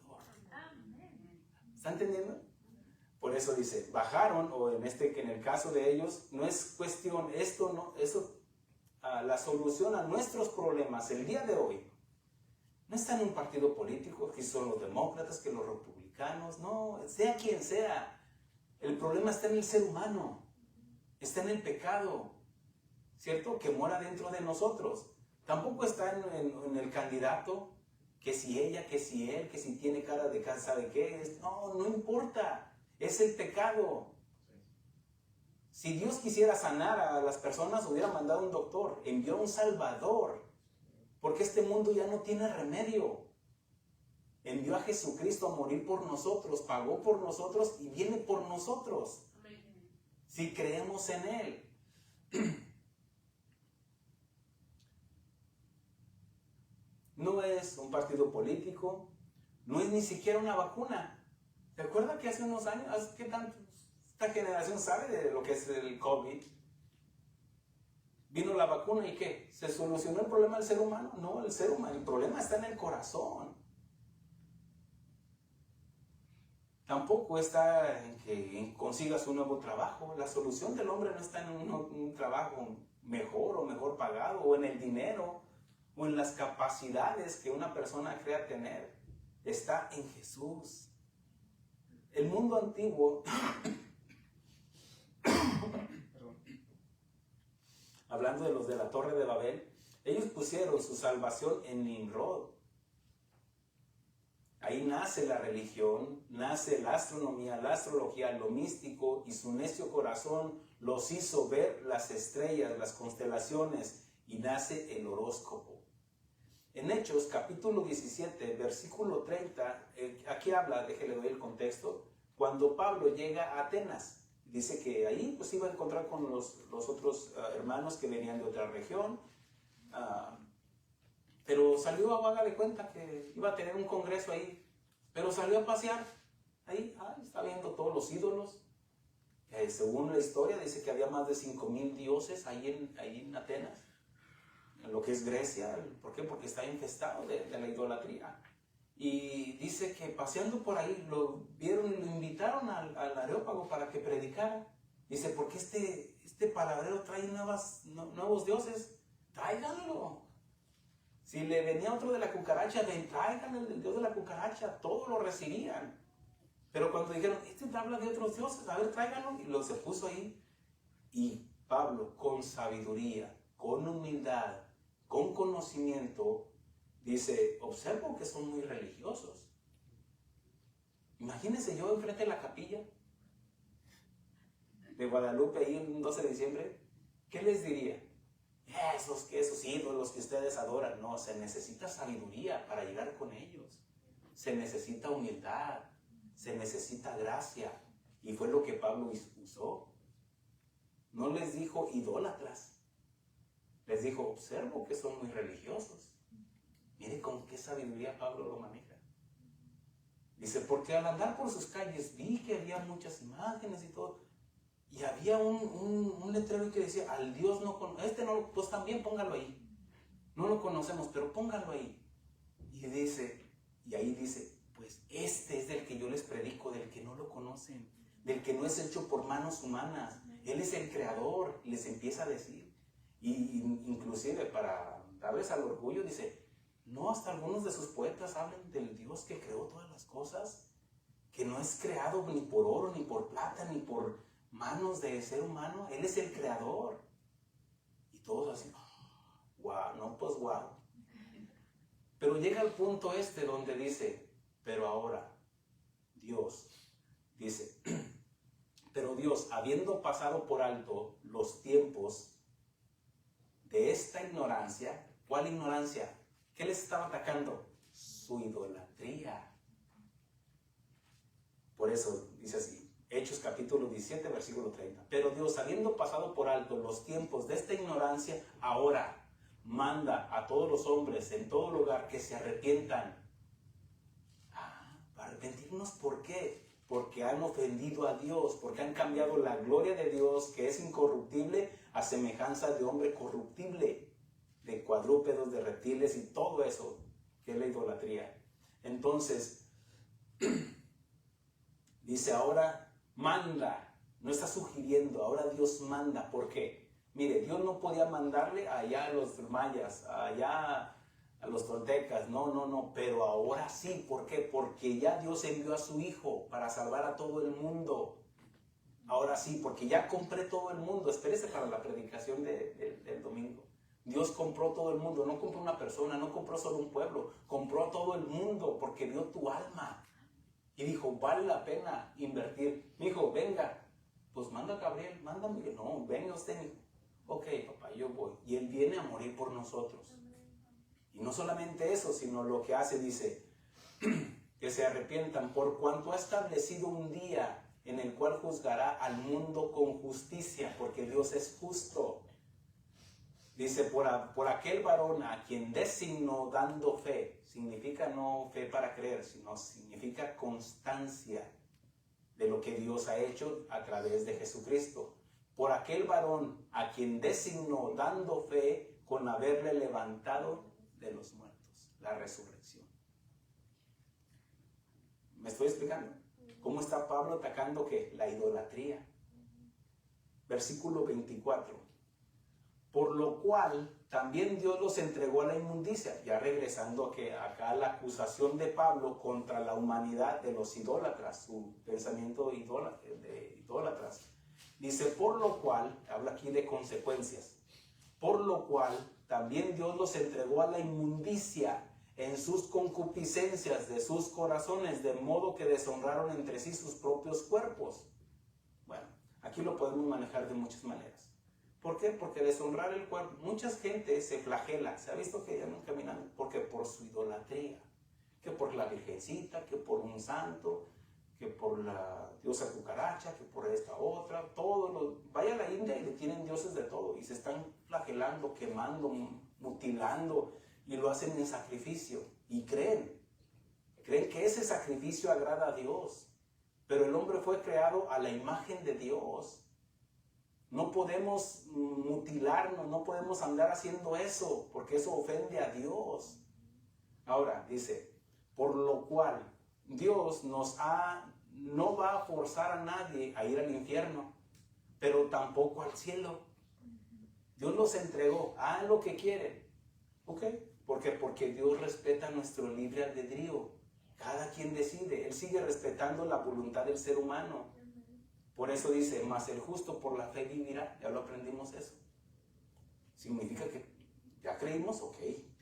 ¿Está entendiendo? Por eso dice, bajaron, o en el caso de ellos, no es cuestión, eso la solución a nuestros problemas el día de hoy no está en un partido político, que son los demócratas, que los republicanos, no, sea quien sea. El problema está en el ser humano, está en el pecado, ¿cierto? Que mora dentro de nosotros. Tampoco está en el candidato, que si ella, que si él, que si tiene cara de casa de qué es. No, no importa, es el pecado. Si Dios quisiera sanar a las personas, hubiera mandado un doctor, envió a un salvador, porque este mundo ya no tiene remedio. Envió a Jesucristo a morir por nosotros, pagó por nosotros y viene por nosotros. Si creemos en Él. No es un partido político, no es ni siquiera una vacuna. ¿Se acuerda que hace unos años, qué tanto esta generación sabe de lo que es el COVID? Vino la vacuna y ¿qué? ¿Se solucionó el problema del ser humano? No, el ser humano, el problema está en el corazón. Tampoco está en que consigas un nuevo trabajo. La solución del hombre no está en un trabajo mejor o mejor pagado, o en el dinero, o en las capacidades que una persona crea tener. Está en Jesús. El mundo antiguo, hablando de los de la Torre de Babel, ellos pusieron su salvación en Nimrod. Ahí nace la religión, nace la astronomía, la astrología, lo místico, y su necio corazón los hizo ver las estrellas, las constelaciones, y nace el horóscopo. En Hechos, capítulo 17, versículo 30, aquí habla, déjele doy el contexto, cuando Pablo llega a Atenas. Dice que ahí pues iba a encontrar con los otros hermanos que venían de otra región, pero salió a vaga de cuenta que iba a tener un congreso ahí, pero salió a pasear ahí, está viendo todos los ídolos. Según la historia dice que había más de 5,000 dioses ahí en Atenas, en lo que es Grecia. ¿Por qué? Porque está infestado de la idolatría. Y dice que paseando por ahí lo vieron y lo invitaron al Areópago para que predicara. Dice, porque este palabrero trae nuevos dioses, tráiganlo. Si le venía otro de la cucaracha, ven, traigan el dios de la cucaracha, todos lo recibían. Pero cuando dijeron, te habla de otros dioses, a ver, tráiganlo, y se puso ahí. Y Pablo, con sabiduría, con humildad, con conocimiento, dice, observo que son muy religiosos. Imagínense yo enfrente de la capilla de Guadalupe, ahí en un 12 de diciembre, ¿qué les diría? Esos ídolos que ustedes adoran. No, se necesita sabiduría para llegar con ellos. Se necesita humildad, se necesita gracia. Y fue lo que Pablo usó. No les dijo idólatras. Les dijo, observo que son muy religiosos. Mire con qué sabiduría Pablo lo maneja. Dice, porque al andar por sus calles vi que había muchas imágenes y todo. Y había un letrero que decía, al Dios no conocemos. Pues también póngalo ahí. No lo conocemos, pero póngalo ahí. Y ahí dice, pues este es del que yo les predico, del que no lo conocen, del que no es hecho por manos humanas. Él es el creador, les empieza a decir. Y inclusive para darles al orgullo, dice, no, hasta algunos de sus poetas hablan del Dios que creó todas las cosas, que no es creado ni por oro, ni por plata, ni por manos de ser humano. Él es el creador. Y todos así, wow, no, pues wow. Pero llega al punto donde dice, pero ahora, Dios, dice, pero Dios, habiendo pasado por alto los tiempos de esta ignorancia. ¿Cuál ignorancia? ¿Qué les estaba atacando? Su idolatría. Por eso dice así, Hechos capítulo 17, versículo 30. Pero Dios, habiendo pasado por alto los tiempos de esta ignorancia, ahora manda a todos los hombres en todo lugar que se arrepientan. Para arrepentirnos, ¿por qué? Porque han ofendido a Dios, porque han cambiado la gloria de Dios, que es incorruptible, a semejanza de hombre corruptible, de cuadrúpedos, de reptiles y todo eso, que es la idolatría. Entonces, dice ahora, manda, no está sugiriendo, ahora Dios manda. ¿Por qué? Mire, Dios no podía mandarle allá a los mayas, allá a los toltecas, no, pero ahora sí. ¿Por qué? Porque ya Dios envió a su Hijo para salvar a todo el mundo. Ahora sí, porque ya compré todo el mundo. Espérese para la predicación del domingo. Dios compró todo el mundo, no compró una persona, no compró solo un pueblo, compró a todo el mundo porque vio tu alma. Y dijo, vale la pena invertir. Mi hijo, venga. Pues manda a Gabriel, mándame. No, venga usted, mi hijo. Ok, papá, yo voy. Y Él viene a morir por nosotros. Y no solamente eso, sino lo que hace, dice, que se arrepientan por cuanto ha establecido un día en el cual juzgará al mundo con justicia, porque Dios es justo. Dice, por aquel varón a quien designó dando fe, significa no fe para creer, sino significa constancia de lo que Dios ha hecho a través de Jesucristo. Por aquel varón a quien designó dando fe con haberle levantado de los muertos, la resurrección. ¿Me estoy explicando? ¿Cómo está Pablo atacando qué? La idolatría. Versículo 24. Por lo cual también Dios los entregó a la inmundicia. Ya regresando acá a la acusación de Pablo contra la humanidad de los idólatras, su pensamiento de idólatras. Dice, por lo cual, habla aquí de consecuencias, por lo cual también Dios los entregó a la inmundicia en sus concupiscencias de sus corazones, de modo que deshonraron entre sí sus propios cuerpos. Bueno, aquí lo podemos manejar de muchas maneras. ¿Por qué? Porque deshonrar el cuerpo, mucha gente se flagela, se ha visto que ya no caminan, porque por su idolatría, que por la virgencita, que por un santo, que por la diosa cucaracha, que por esta otra, vaya a la India y le tienen dioses de todo, y se están flagelando, quemando, mutilando, y lo hacen en sacrificio, y creen que ese sacrificio agrada a Dios, pero el hombre fue creado a la imagen de Dios. No podemos mutilarnos, no podemos andar haciendo eso, porque eso ofende a Dios. Ahora, dice, por lo cual Dios no va a forzar a nadie a ir al infierno, pero tampoco al cielo. Dios los entregó, hagan lo que quieren. ¿Ok? ¿Por qué? Porque Dios respeta nuestro libre albedrío. Cada quien decide, Él sigue respetando la voluntad del ser humano. Por eso dice, mas el justo por la fe vivirá. Ya lo aprendimos eso. Significa que ya creímos, ok.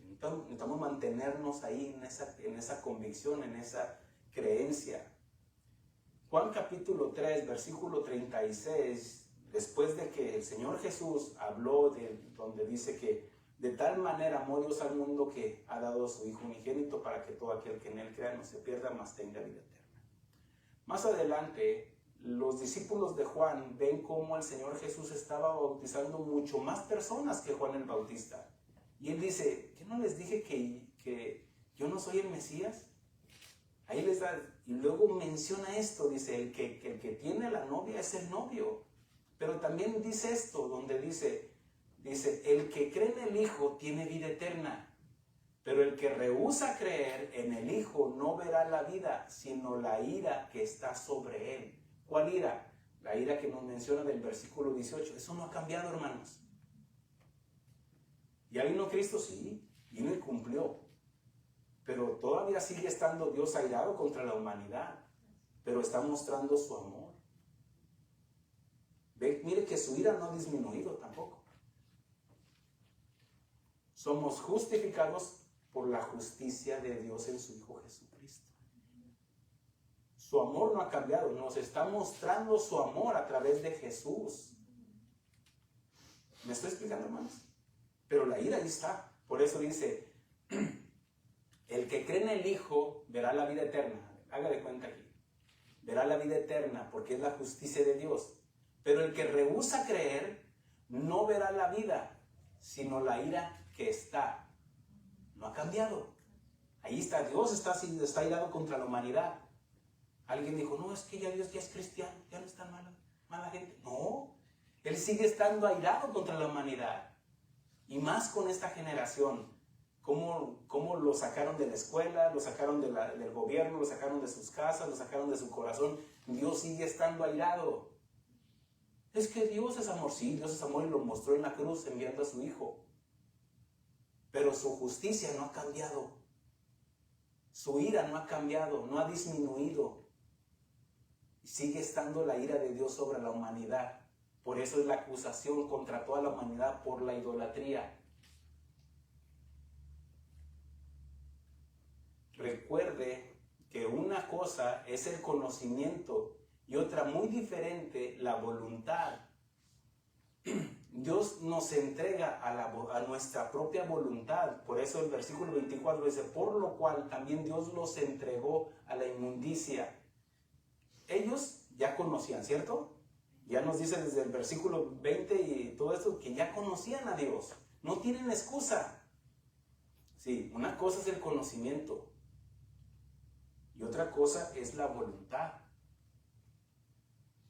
Necesitamos mantenernos ahí en esa convicción, en esa creencia. Juan capítulo 3, versículo 36, después de que el Señor Jesús habló donde dice que de tal manera amó Dios al mundo que ha dado a su Hijo unigénito para que todo aquel que en Él crea no se pierda, mas tenga vida eterna. Más adelante, los discípulos de Juan ven cómo el Señor Jesús estaba bautizando mucho más personas que Juan el Bautista. Y Él dice, ¿qué no les dije que yo no soy el Mesías? Ahí les da, y luego menciona esto, dice, el que tiene la novia es el novio. Pero también dice esto, donde dice, el que cree en el Hijo tiene vida eterna, pero el que rehúsa creer en el Hijo no verá la vida, sino la ira que está sobre él. ¿Cuál ira? La ira que nos menciona del versículo 18. Eso no ha cambiado, hermanos. ¿Ya vino Cristo? Sí, vino y cumplió. Pero todavía sigue estando Dios airado contra la humanidad, pero está mostrando su amor. Mire que su ira no ha disminuido tampoco. Somos justificados por la justicia de Dios en su Hijo Jesucristo. Su amor no ha cambiado, nos está mostrando su amor a través de Jesús. ¿Me estoy explicando, hermanos? Pero la ira ahí está. Por eso dice, el que cree en el Hijo verá la vida eterna. Haga de cuenta aquí. Verá la vida eterna porque es la justicia de Dios. Pero el que rehúsa creer no verá la vida, sino la ira que está. No ha cambiado. Ahí está, Dios está irado contra la humanidad. Alguien dijo, no, es que ya Dios ya es cristiano, ya no es tan mala gente. No, Él sigue estando airado contra la humanidad. Y más con esta generación. Cómo lo sacaron de la escuela, lo sacaron del gobierno, lo sacaron de sus casas, lo sacaron de su corazón. Dios sigue estando airado. Es que Dios es amor. Sí, Dios es amor y lo mostró en la cruz enviando a su Hijo. Pero su justicia no ha cambiado. Su ira no ha cambiado, no ha disminuido. Sigue estando la ira de Dios sobre la humanidad. Por eso es la acusación contra toda la humanidad por la idolatría. Recuerde que una cosa es el conocimiento y otra muy diferente, la voluntad. Dios nos entrega a nuestra propia voluntad. Por eso el versículo 24 dice, por lo cual también Dios los entregó a la inmundicia. Ellos ya conocían, ¿cierto? Ya nos dice desde el versículo 20 y todo esto que ya conocían a Dios. No tienen excusa. Sí, una cosa es el conocimiento y otra cosa es la voluntad.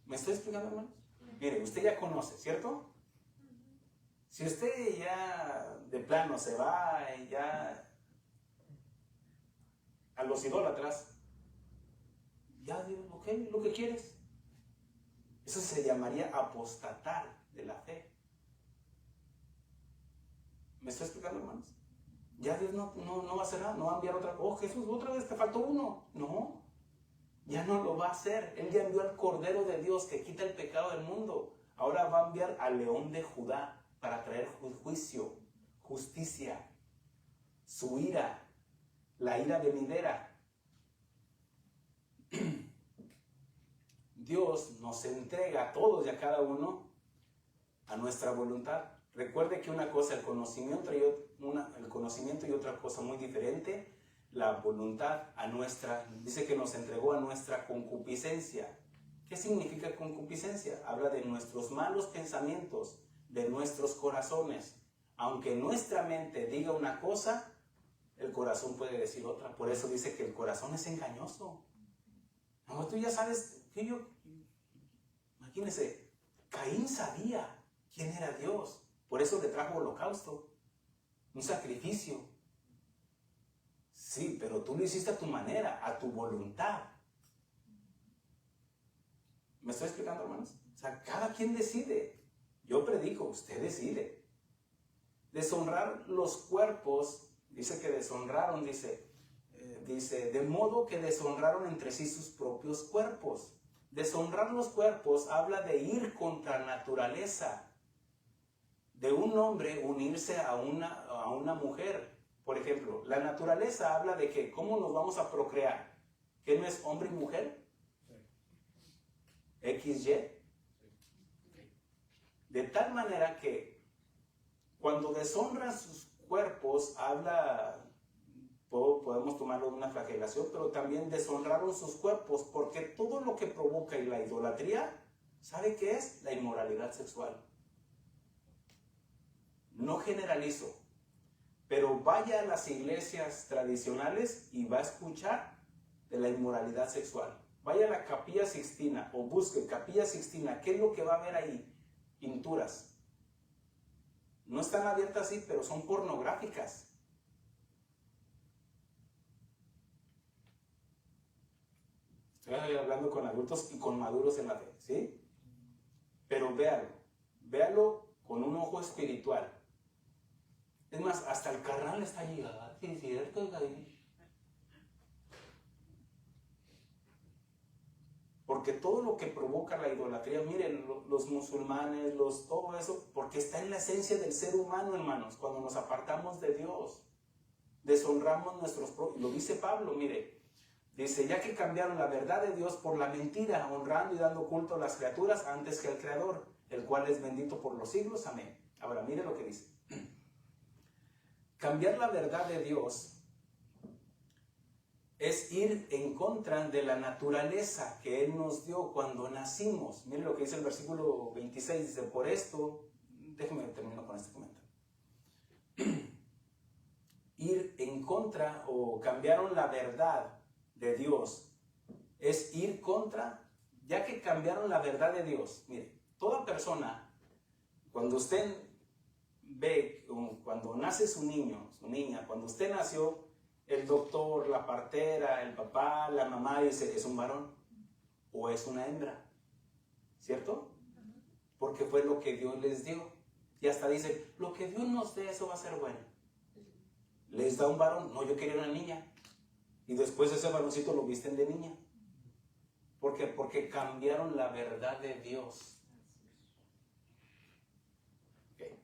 ¿Me estoy explicando, hermanos? Mire, usted ya conoce, ¿cierto? Si usted ya de plano se va ya a los idólatras, ya digo, ok, lo que quieres. Eso se llamaría apostatar de la fe. ¿Me estoy explicando, hermanos? Ya Dios no va a hacer nada, no va a enviar otra cosa. Oh, Jesús, otra vez te faltó uno. No, ya no lo va a hacer. Él ya envió al Cordero de Dios que quita el pecado del mundo. Ahora va a enviar al León de Judá para traer juicio, justicia, su ira, la ira venidera. Dios nos entrega a todos y a cada uno a nuestra voluntad. Recuerde que una cosa, el conocimiento y otra cosa muy diferente, la voluntad a nuestra, dice que nos entregó a nuestra concupiscencia. ¿Qué significa concupiscencia? Habla de nuestros malos pensamientos, de nuestros corazones. Aunque nuestra mente diga una cosa, el corazón puede decir otra. Por eso dice que el corazón es engañoso. No, tú ya sabes que imagínense, Caín sabía quién era Dios. Por eso le trajo holocausto, un sacrificio. Sí, pero tú lo hiciste a tu manera, a tu voluntad. ¿Me estoy explicando, hermanos? O sea, cada quien decide. Yo predico, usted decide. Deshonrar los cuerpos, dice que deshonraron, dice, de modo que deshonraron entre sí sus propios cuerpos. Deshonrar los cuerpos habla de ir contra la naturaleza de un hombre unirse a una mujer. Por ejemplo, la naturaleza habla de que cómo nos vamos a procrear. ¿Qué no es hombre y mujer? XY. De tal manera que cuando deshonran sus cuerpos, podemos tomarlo de una flagelación, pero también deshonraron sus cuerpos, porque todo lo que provoca la idolatría, ¿sabe qué es? La inmoralidad sexual. No generalizo, pero vaya a las iglesias tradicionales y va a escuchar de la inmoralidad sexual. Vaya a la Capilla Sixtina o busque Capilla Sixtina. ¿Qué es lo que va a ver ahí? Pinturas. No están abiertas así, pero son pornográficas. Estoy hablando con adultos y con maduros en la fe, ¿sí? Pero véalo con un ojo espiritual. Es más, hasta el carnal está llegado. ¿Sí es cierto? Porque todo lo que provoca la idolatría, miren, los musulmanes, todo eso, porque está en la esencia del ser humano, hermanos. Cuando nos apartamos de Dios, deshonramos nuestros propios. Lo dice Pablo, mire. Dice, ya que cambiaron la verdad de Dios por la mentira, honrando y dando culto a las criaturas antes que al Creador, el cual es bendito por los siglos. Amén. Ahora, mire lo que dice. Cambiar la verdad de Dios es ir en contra de la naturaleza que Él nos dio cuando nacimos. Mire lo que dice el versículo 26. Dice, por esto, déjenme terminar con este comentario. Ir en contra o cambiaron la verdad de Dios es ir contra, ya que cambiaron la verdad de Dios. Mire, toda persona, cuando usted ve, cuando nace su niño, su niña, cuando usted nació, el doctor, la partera, el papá, la mamá dice, ¿es un varón o es una hembra? ¿Cierto? porque fue lo que Dios les dio. Y hasta dice, lo que Dios nos dé, eso va a ser bueno. Les da un varón, no, yo quería una niña. Y después ese varoncito lo visten de niña. ¿Por qué? Porque cambiaron la verdad de Dios. Okay.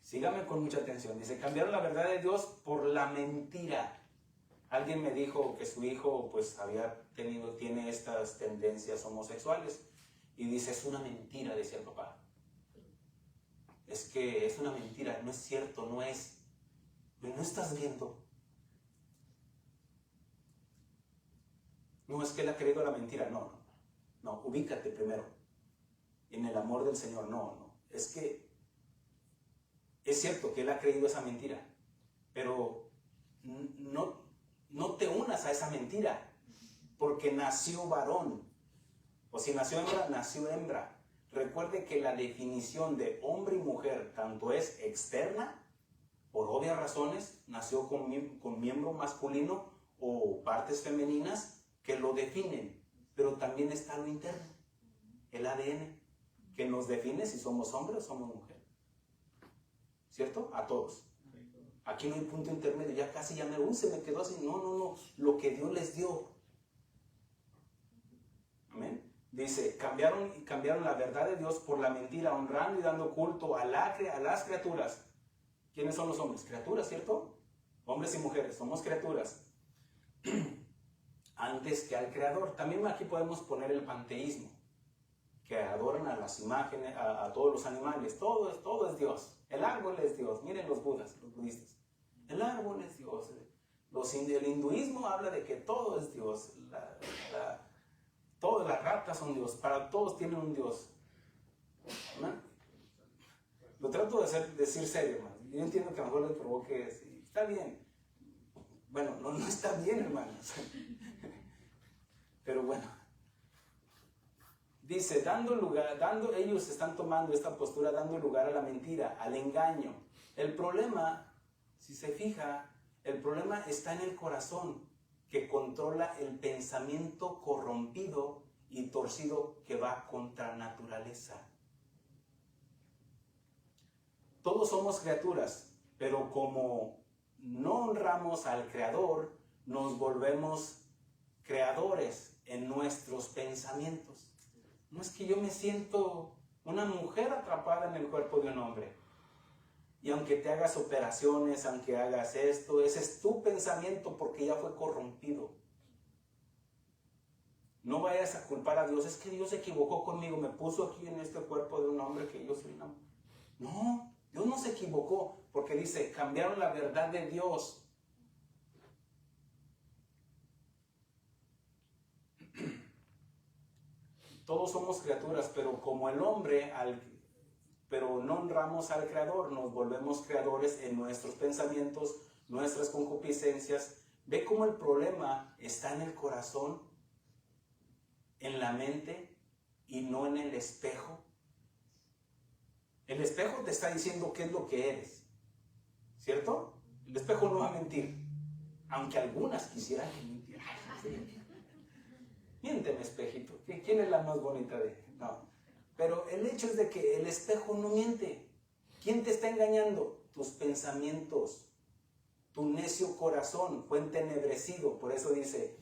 Sígame con mucha atención. Dice, cambiaron la verdad de Dios por la mentira. Alguien me dijo que su hijo pues tiene estas tendencias homosexuales. Y dice, es una mentira, decía el papá. Es que es una mentira, no es cierto, no es. ¿No estás viendo? No, es que él ha creído la mentira. No, ubícate primero en el amor del Señor. No, es que es cierto que él ha creído esa mentira, pero no te unas a esa mentira, porque nació varón, o si nació hembra, nació hembra. Recuerde que la definición de hombre y mujer tanto es externa, por obvias razones, nació con miembro masculino o partes femeninas que lo definen, pero también está lo interno, el ADN, que nos define si somos hombre o somos mujer. ¿Cierto? A todos. Aquí no hay punto intermedio, se me quedó así. No, lo que Dios les dio. Amén. Dice, cambiaron la verdad de Dios por la mentira, honrando y dando culto a las criaturas. ¿Quiénes son los hombres? Criaturas, ¿cierto? Hombres y mujeres, somos criaturas. Antes que al Creador. También aquí podemos poner el panteísmo, que adoran a las imágenes, a todos los animales. Todo es Dios. El árbol es Dios. Miren los budas, los budistas. El árbol es Dios. El hinduismo habla de que todo es Dios. Todas las ratas son Dios. Para todos tienen un Dios. ¿No? Lo trato de decir serio, hermano. Yo entiendo que a lo mejor les provoque. Sí, está bien. Bueno, no está bien, hermanos. Pero bueno. Dice, ellos están tomando esta postura, dando lugar a la mentira, al engaño. El problema, si se fija, el problema está en el corazón, que controla el pensamiento corrompido y torcido que va contra naturaleza. Todos somos criaturas, pero como no honramos al Creador, nos volvemos creadores en nuestros pensamientos. No es que yo me siento una mujer atrapada en el cuerpo de un hombre. Y aunque te hagas operaciones, aunque hagas esto, ese es tu pensamiento porque ya fue corrompido. No vayas a culpar a Dios. Es que Dios se equivocó conmigo, me puso aquí en este cuerpo de un hombre que yo soy una mujer. No, Dios no se equivocó porque dice, cambiaron la verdad de Dios. Todos somos criaturas, pero como el hombre, pero no honramos al Creador, nos volvemos creadores en nuestros pensamientos, nuestras concupiscencias. Ve cómo el problema está en el corazón, en la mente y no en el espejo. El espejo te está diciendo qué es lo que eres, ¿cierto? El espejo no va a mentir, aunque algunas quisieran que mintiera. Miénteme, espejito. ¿Quién es la más bonita de...? No. Pero el hecho es de que el espejo no miente. ¿Quién te está engañando? Tus pensamientos. Tu necio corazón fue entenebrecido. Por eso dice,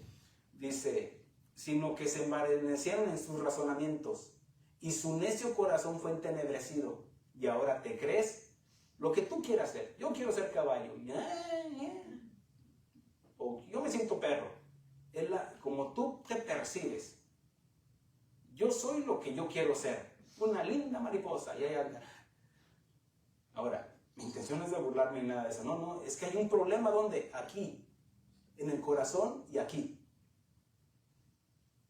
sino que se envanecieron en sus razonamientos. Y su necio corazón fue entenebrecido. Y ahora te crees lo que tú quieras ser. Yo quiero ser caballo. O yo me siento perro. Como tú te percibes, yo soy lo que yo quiero ser, una linda mariposa, y ahí anda. Ahora, mi intención no es de burlarme ni nada de eso, no, es que hay un problema. ¿Dónde? Aquí, en el corazón y aquí,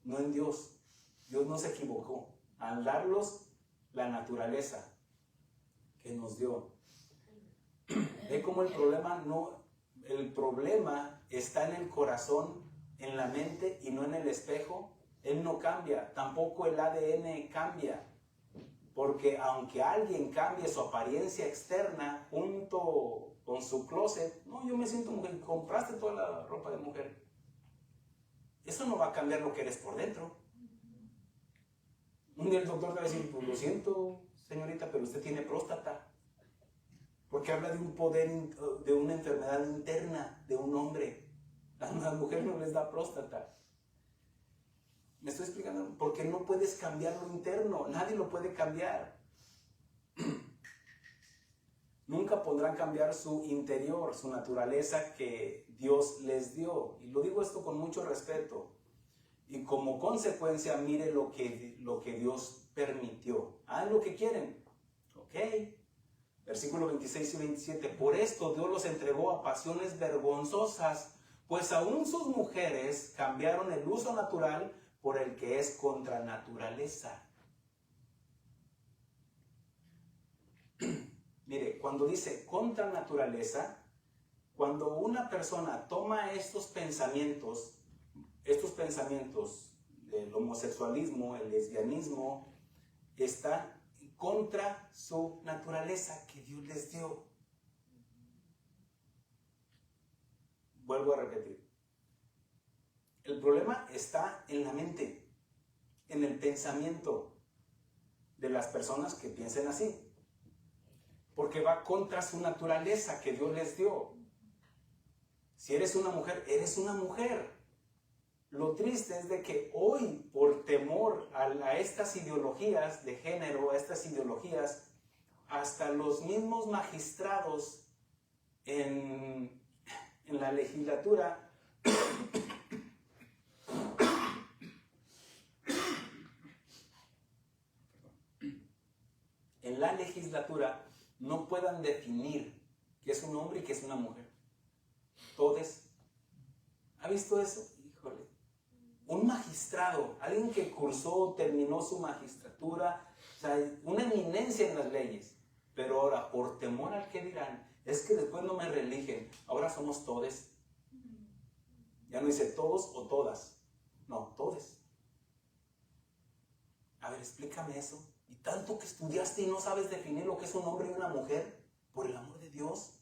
no en Dios. Dios no se equivocó al darnos la naturaleza que nos dio. Ve cómo el problema está en el corazón, en la mente y no en el espejo. Él no cambia, tampoco el ADN cambia, porque aunque alguien cambie su apariencia externa junto con su closet, no, yo me siento mujer, compraste toda la ropa de mujer, eso no va a cambiar lo que eres por dentro. Un día el doctor te va a decir, pues lo siento, señorita, pero usted tiene próstata. Porque habla de un poder, de una enfermedad interna de un hombre. A las mujeres no les da próstata. ¿Me estoy explicando? Porque no puedes cambiar lo interno. Nadie lo puede cambiar. Nunca podrán cambiar su interior, su naturaleza que Dios les dio. Y lo digo esto con mucho respeto. Y como consecuencia, mire lo que Dios permitió. Hagan lo que quieren. ¿Ok? Versículo 26 y 27. Por esto Dios los entregó a pasiones vergonzosas, pues aún sus mujeres cambiaron el uso natural por el que es contra naturaleza. Mire, cuando dice contra naturaleza, cuando una persona toma estos pensamientos del homosexualismo, el lesbianismo, está contra su naturaleza que Dios les dio. Vuelvo a repetir. El problema está en la mente, en el pensamiento de las personas que piensen así. Porque va contra su naturaleza que Dios les dio. Si eres una mujer, eres una mujer. Lo triste es de que hoy, por temor a estas ideologías de género, a estas ideologías, hasta los mismos magistrados en la legislatura no puedan definir qué es un hombre y qué es una mujer. Todos. ¿Ha visto eso? Híjole. Un magistrado, alguien que cursó, terminó su magistratura, o sea, una eminencia en las leyes, pero ahora, por temor al que dirán, es que después no me reeligen, ahora somos todes. Ya no dice todos o todas, no, todes. A ver, explícame eso. Y tanto que estudiaste y no sabes definir lo que es un hombre y una mujer, por el amor de Dios.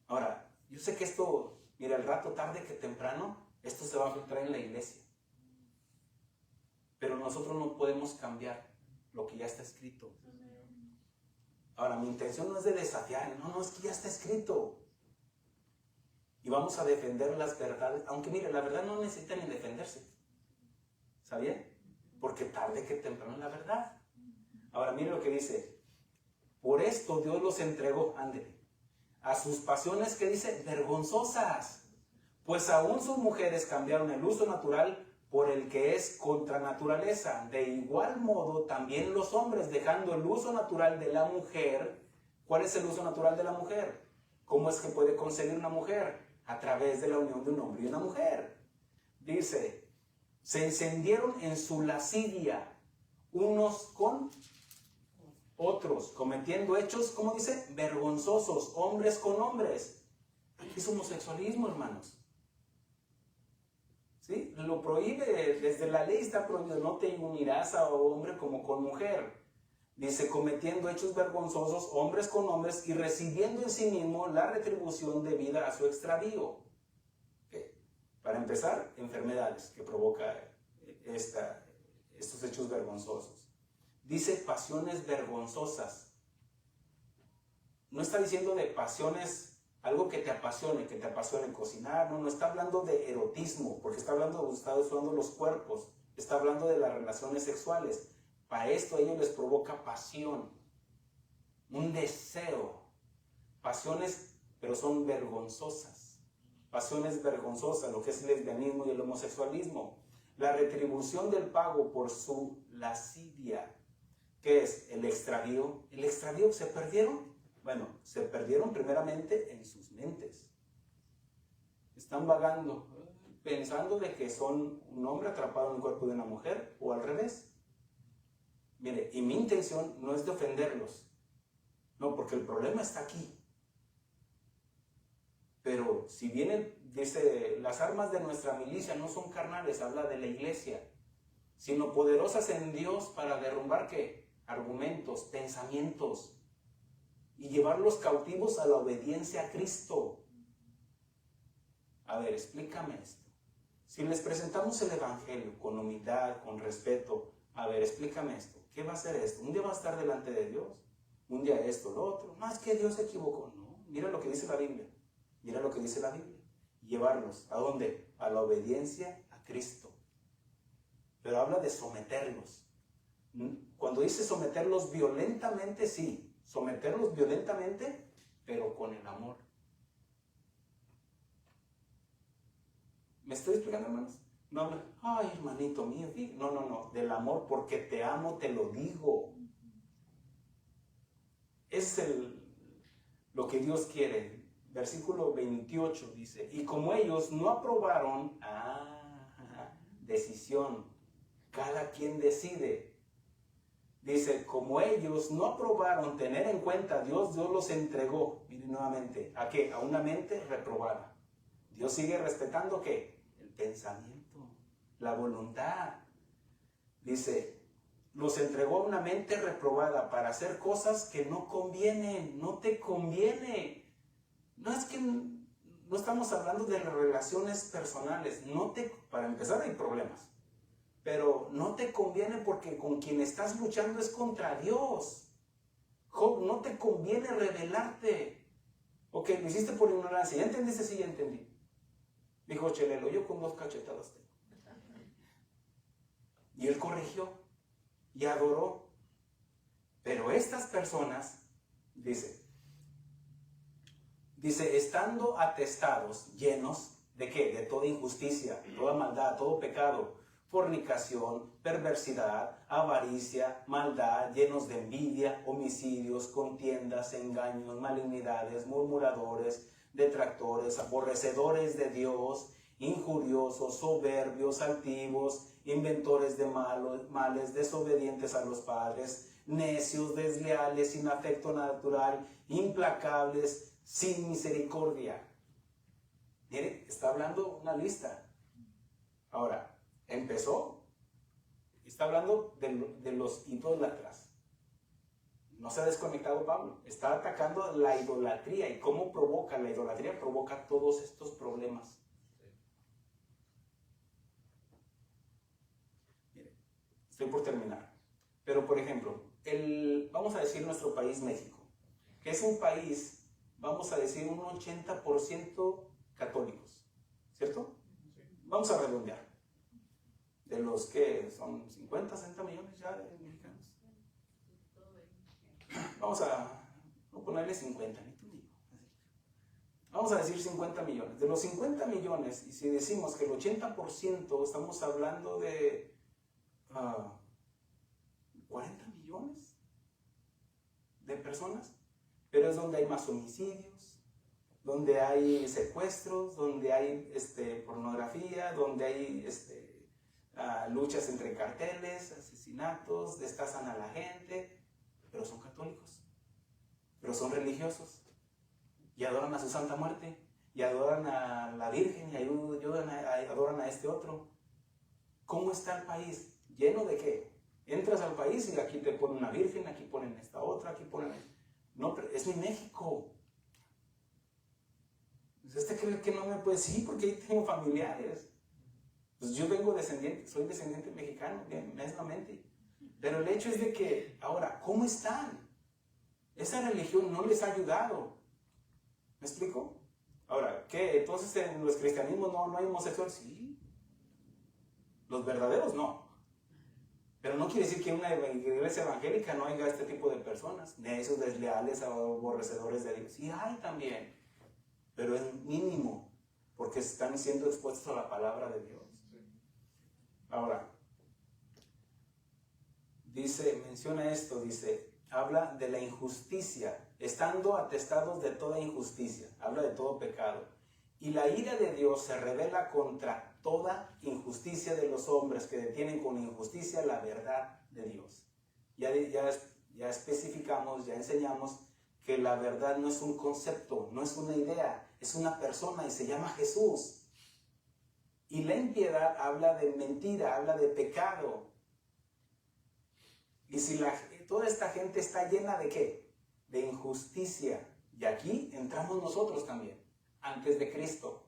Ahora, yo sé que esto, mira, al rato, tarde que temprano, esto se va a filtrar en la iglesia. Pero nosotros no podemos cambiar lo que ya está escrito. Ahora, mi intención no es de desafiar, no, es que ya está escrito. Y vamos a defender las verdades, aunque mire, la verdad no necesita ni defenderse. ¿Sabía? Porque tarde que temprano es la verdad. Ahora, mire lo que dice. Por esto Dios los entregó, ándele, a sus pasiones, que dice, vergonzosas. Pues aún sus mujeres cambiaron el uso natural por el que es contra naturaleza. De igual modo, también los hombres, dejando el uso natural de la mujer. ¿Cuál es el uso natural de la mujer? ¿Cómo es que puede concebir una mujer? A través de la unión de un hombre y una mujer. Dice, se encendieron en su lascivia unos con otros, cometiendo hechos, ¿cómo dice? Vergonzosos, hombres con hombres. Es homosexualismo, hermanos. ¿Sí? Lo prohíbe, desde la ley está prohibido, no te unirás a hombre como con mujer. Dice, cometiendo hechos vergonzosos, hombres con hombres, y recibiendo en sí mismo la retribución debida a su extravío. ¿Okay? Para empezar, enfermedades que provoca estos hechos vergonzosos. Dice pasiones vergonzosas. No está diciendo de pasiones, algo que te apasione cocinar, no está hablando de erotismo, porque está usando los cuerpos, está hablando de las relaciones sexuales. Para esto a ellos les provoca pasión, un deseo, pasiones, pero son vergonzosas. Pasiones vergonzosas, lo que es el lesbianismo y el homosexualismo. La retribución del pago por su lascivia. ¿Qué es? El extravío. ¿El extravío se perdieron? Bueno, se perdieron primeramente en sus mentes. Están vagando, pensando de que son un hombre atrapado en el cuerpo de una mujer, o al revés. Mire, y mi intención no es de ofenderlos. No, porque el problema está aquí. Pero si viene, dice, las armas de nuestra milicia no son carnales, habla de la iglesia, sino poderosas en Dios para derrumbar, ¿qué? Argumentos, pensamientos, y llevarlos cautivos a la obediencia a Cristo. A ver, explícame esto. Si les presentamos el evangelio con humildad, con respeto, a ver, explícame esto. ¿qué va a hacer esto? Un día va a estar delante de Dios, un día esto, lo otro. No, es que Dios se equivocó. No, mira lo que dice la Biblia. Mira lo que dice la Biblia. Llevarlos, ¿a dónde? A la obediencia a Cristo. Pero habla de someterlos. Cuando dice someterlos violentamente, sí. Someterlos violentamente, pero con el amor. ¿Me estoy explicando, hermanos? No habla, ay, hermanito mío. No. Del amor, porque te amo, te lo digo. Es lo que Dios quiere. Versículo 28 dice, y como ellos no aprobaron, decisión, cada quien decide. Dice, como ellos no aprobaron tener en cuenta, Dios los entregó, miren nuevamente, ¿a qué? A una mente reprobada. Dios sigue respetando, ¿qué? El pensamiento, la voluntad. Dice, los entregó a una mente reprobada para hacer cosas que no convienen, no te conviene. No es que no estamos hablando de las relaciones personales, para empezar hay problemas. Pero no te conviene porque con quien estás luchando es contra Dios. Job, no te conviene rebelarte. Ok, lo hiciste por ignorancia. ¿Ya entendiste? Sí, ya entendí. Dijo Chelelo, yo con 2 cachetadas tengo. Y él corrigió y adoró. Pero estas personas, dice, estando atestados, llenos ¿de qué? De toda injusticia, toda maldad, todo pecado, fornicación, perversidad, avaricia, maldad, llenos de envidia, homicidios, contiendas, engaños, malignidades, murmuradores, detractores, aborrecedores de Dios, injuriosos, soberbios, altivos, inventores de males, desobedientes a los padres, necios, desleales, sin afecto natural, implacables, sin misericordia. Mire, está hablando una lista. Ahora, está hablando de los idólatras. No se ha desconectado Pablo. Está atacando la idolatría. ¿Y cómo provoca? La idolatría provoca todos estos problemas. Mire, estoy por terminar. Pero, por ejemplo, vamos a decir nuestro país, México, que es un país, vamos a decir, un 80% católicos, ¿cierto? Vamos a redondear. De los que son 50, 60 millones ya de mexicanos. Vamos a no ponerle 50, ni tú ni yo. Vamos a decir 50 millones. De los 50 millones, y si decimos que el 80%, estamos hablando de 40 millones de personas, pero es donde hay más homicidios, donde hay secuestros, donde hay pornografía, donde hay luchas entre carteles, asesinatos, destazan a la gente, pero son católicos, pero son religiosos, y adoran a su Santa Muerte, y adoran a la Virgen, y adoran a este otro. ¿Cómo está el país? ¿Lleno de qué? Entras al país y aquí te ponen una Virgen, aquí ponen esta otra, aquí ponen... No, pero es mi México. ¿Usted cree que no me puede? Sí, porque ahí tengo familiares. Pues yo soy descendiente mexicano, mesmamente. Pero el hecho es de que, ahora, ¿cómo están? Esa religión no les ha ayudado. ¿Me explico? Ahora, ¿qué? Entonces en los cristianismos no hay homosexuales. Sí. Los verdaderos no. Pero no quiere decir que en una iglesia evangélica no haya este tipo de personas. Necios, desleales, aborrecedores de Dios. Sí hay también. Pero es mínimo. Porque están siendo expuestos a la palabra de Dios. Ahora, menciona esto, habla de la injusticia, estando atestados de toda injusticia, habla de todo pecado. Y la ira de Dios se revela contra toda injusticia de los hombres que detienen con injusticia la verdad de Dios. Ya especificamos, ya enseñamos que la verdad no es un concepto, no es una idea, es una persona y se llama Jesús. Y la impiedad habla de mentira, habla de pecado. Y si toda esta gente está llena de ¿qué? De injusticia. Y aquí entramos nosotros también, antes de Cristo.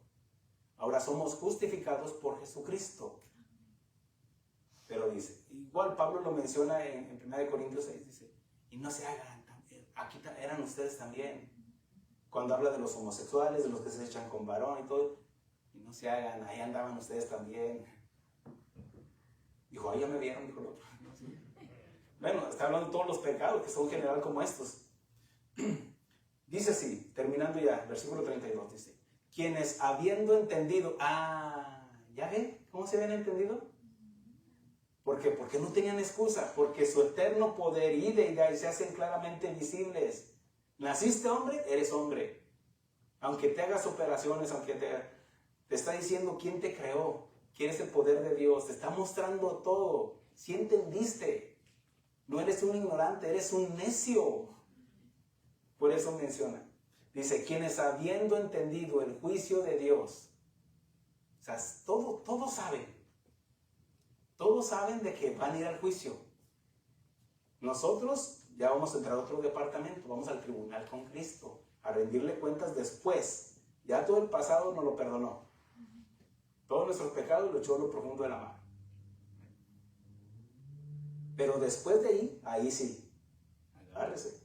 Ahora somos justificados por Jesucristo. Pero dice, igual Pablo lo menciona en 1 Corintios 6, dice, y no se hagan, aquí eran ustedes también. Cuando habla de los homosexuales, de los que se echan con varón y todo, y no se hagan, ahí andaban ustedes también. Dijo, ahí ya me vieron, dijo el otro. Bueno, está hablando de todos los pecados que son en general como estos. Dice así, terminando ya, versículo 32, dice, quienes habiendo entendido, ¿ya ven cómo se habían entendido? ¿Por qué? Porque no tenían excusa, porque su eterno poder y deidad se hacen claramente visibles. Naciste hombre, eres hombre. Aunque te hagas operaciones, aunque te está diciendo quién te creó, quién es el poder de Dios, te está mostrando todo. Si entendiste, no eres un ignorante, eres un necio. Por eso menciona, dice, quienes habiendo entendido el juicio de Dios, o sea, todos saben de que van a ir al juicio. Nosotros ya vamos a entrar a otro departamento, vamos al tribunal con Cristo, a rendirle cuentas después. Ya todo el pasado nos lo perdonó. Todos nuestros pecados lo echó a lo profundo de la mar. Pero después de ahí sí, agárrese.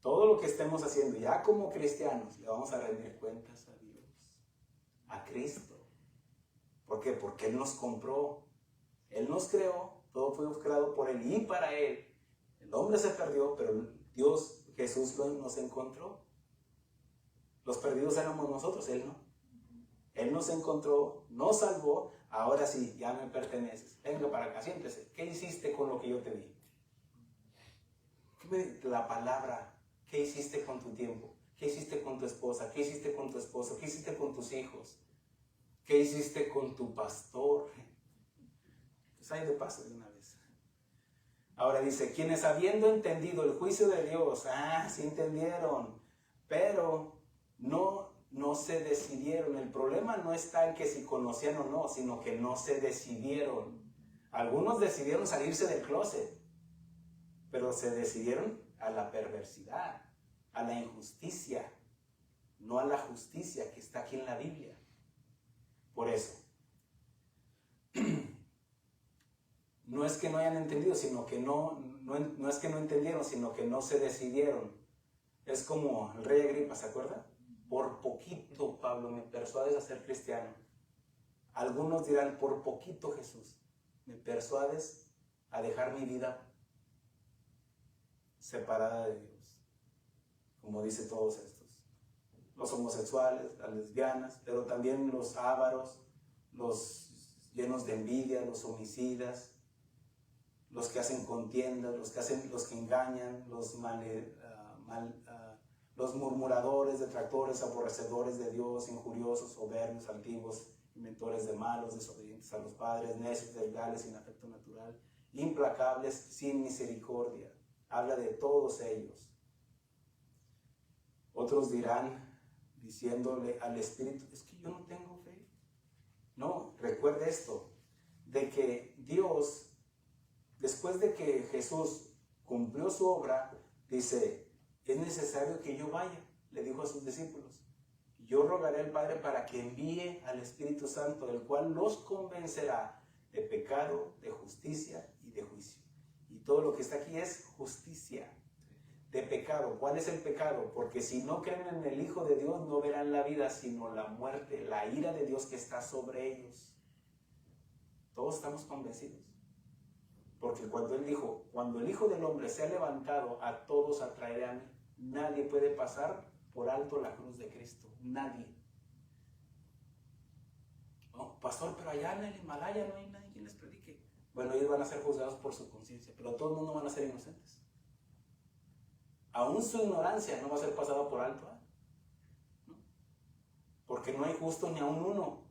Todo lo que estemos haciendo, ya como cristianos, le vamos a rendir cuentas a Dios, a Cristo. ¿Por qué? Porque Él nos compró, Él nos creó, todo fue creado por Él y para Él. El hombre se perdió, pero Dios, Jesús nos encontró. Los perdidos éramos nosotros, Él no. Él nos encontró, nos salvó, ahora sí, ya me perteneces. Venga para acá, siéntese. ¿Qué hiciste con lo que yo te di? La palabra. ¿Qué hiciste con tu tiempo? ¿Qué hiciste con tu esposa? ¿Qué hiciste con tu esposo? ¿Qué hiciste con tus hijos? ¿Qué hiciste con tu pastor? Pues ahí de paso de una vez. Ahora dice, quienes habiendo entendido el juicio de Dios, sí entendieron, pero no se decidieron. El problema no está en que si conocían o no, sino que no se decidieron. Algunos decidieron salirse del closet, pero se decidieron a la perversidad, a la injusticia, no a la justicia que está aquí en la Biblia. Por eso, no es que no hayan entendido, sino que no es que no entendieron, sino que no se decidieron. Es como el rey Agripa, ¿se acuerda? Por poquito, Pablo, me persuades a ser cristiano. Algunos dirán, por poquito, Jesús, me persuades a dejar mi vida separada de Dios, como dice todos estos, los homosexuales, las lesbianas, pero también los ávaros, los llenos de envidia, los homicidas, los que hacen contiendas, los que engañan, los murmuradores, detractores, aborrecedores de Dios, injuriosos, soberbios, altivos, inventores de malos, desobedientes a los padres, necios, desleales, sin afecto natural, implacables, sin misericordia. Habla de todos ellos. Otros dirán, diciéndole al Espíritu, es que yo no tengo fe. No, recuerde esto, de que Dios, después de que Jesús cumplió su obra, dice, es necesario que yo vaya, le dijo a sus discípulos. Yo rogaré al Padre para que envíe al Espíritu Santo, el cual los convencerá de pecado, de justicia y de juicio. Y todo lo que está aquí es justicia. De pecado. ¿Cuál es el pecado? Porque si no creen en el Hijo de Dios, no verán la vida, sino la muerte, la ira de Dios que está sobre ellos. Todos estamos convencidos. Porque cuando Él dijo, cuando el Hijo del Hombre se ha levantado, a todos atraeré a mí. Nadie puede pasar por alto la cruz de Cristo. Nadie. No, pastor, pero allá en el Himalaya no hay nadie quien les predique. Bueno, ellos van a ser juzgados por su conciencia, pero todo el mundo van a ser inocentes. Aún su ignorancia no va a ser pasada por alto, ¿no? Porque no hay justo ni aún uno.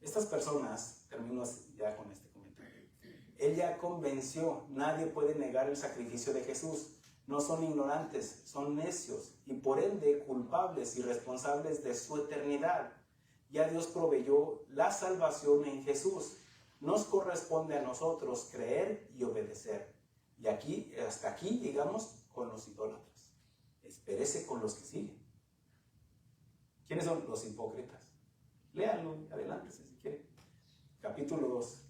Estas personas, termino ya con este comentario, Él ya convenció, nadie puede negar el sacrificio de Jesús. No son ignorantes, son necios y por ende culpables y responsables de su eternidad. Ya Dios proveyó la salvación en Jesús. Nos corresponde a nosotros creer y obedecer. Y aquí, hasta aquí llegamos con los idólatras. Espérese con los que siguen. ¿Quiénes son los hipócritas? Léanlo, adelante si quieren. Capítulo 2.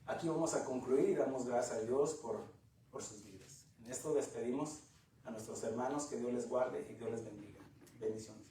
Aquí vamos a concluir y damos gracias a Dios por sus vidas. En esto despedimos a nuestros hermanos, que Dios les guarde y Dios les bendiga. Bendiciones.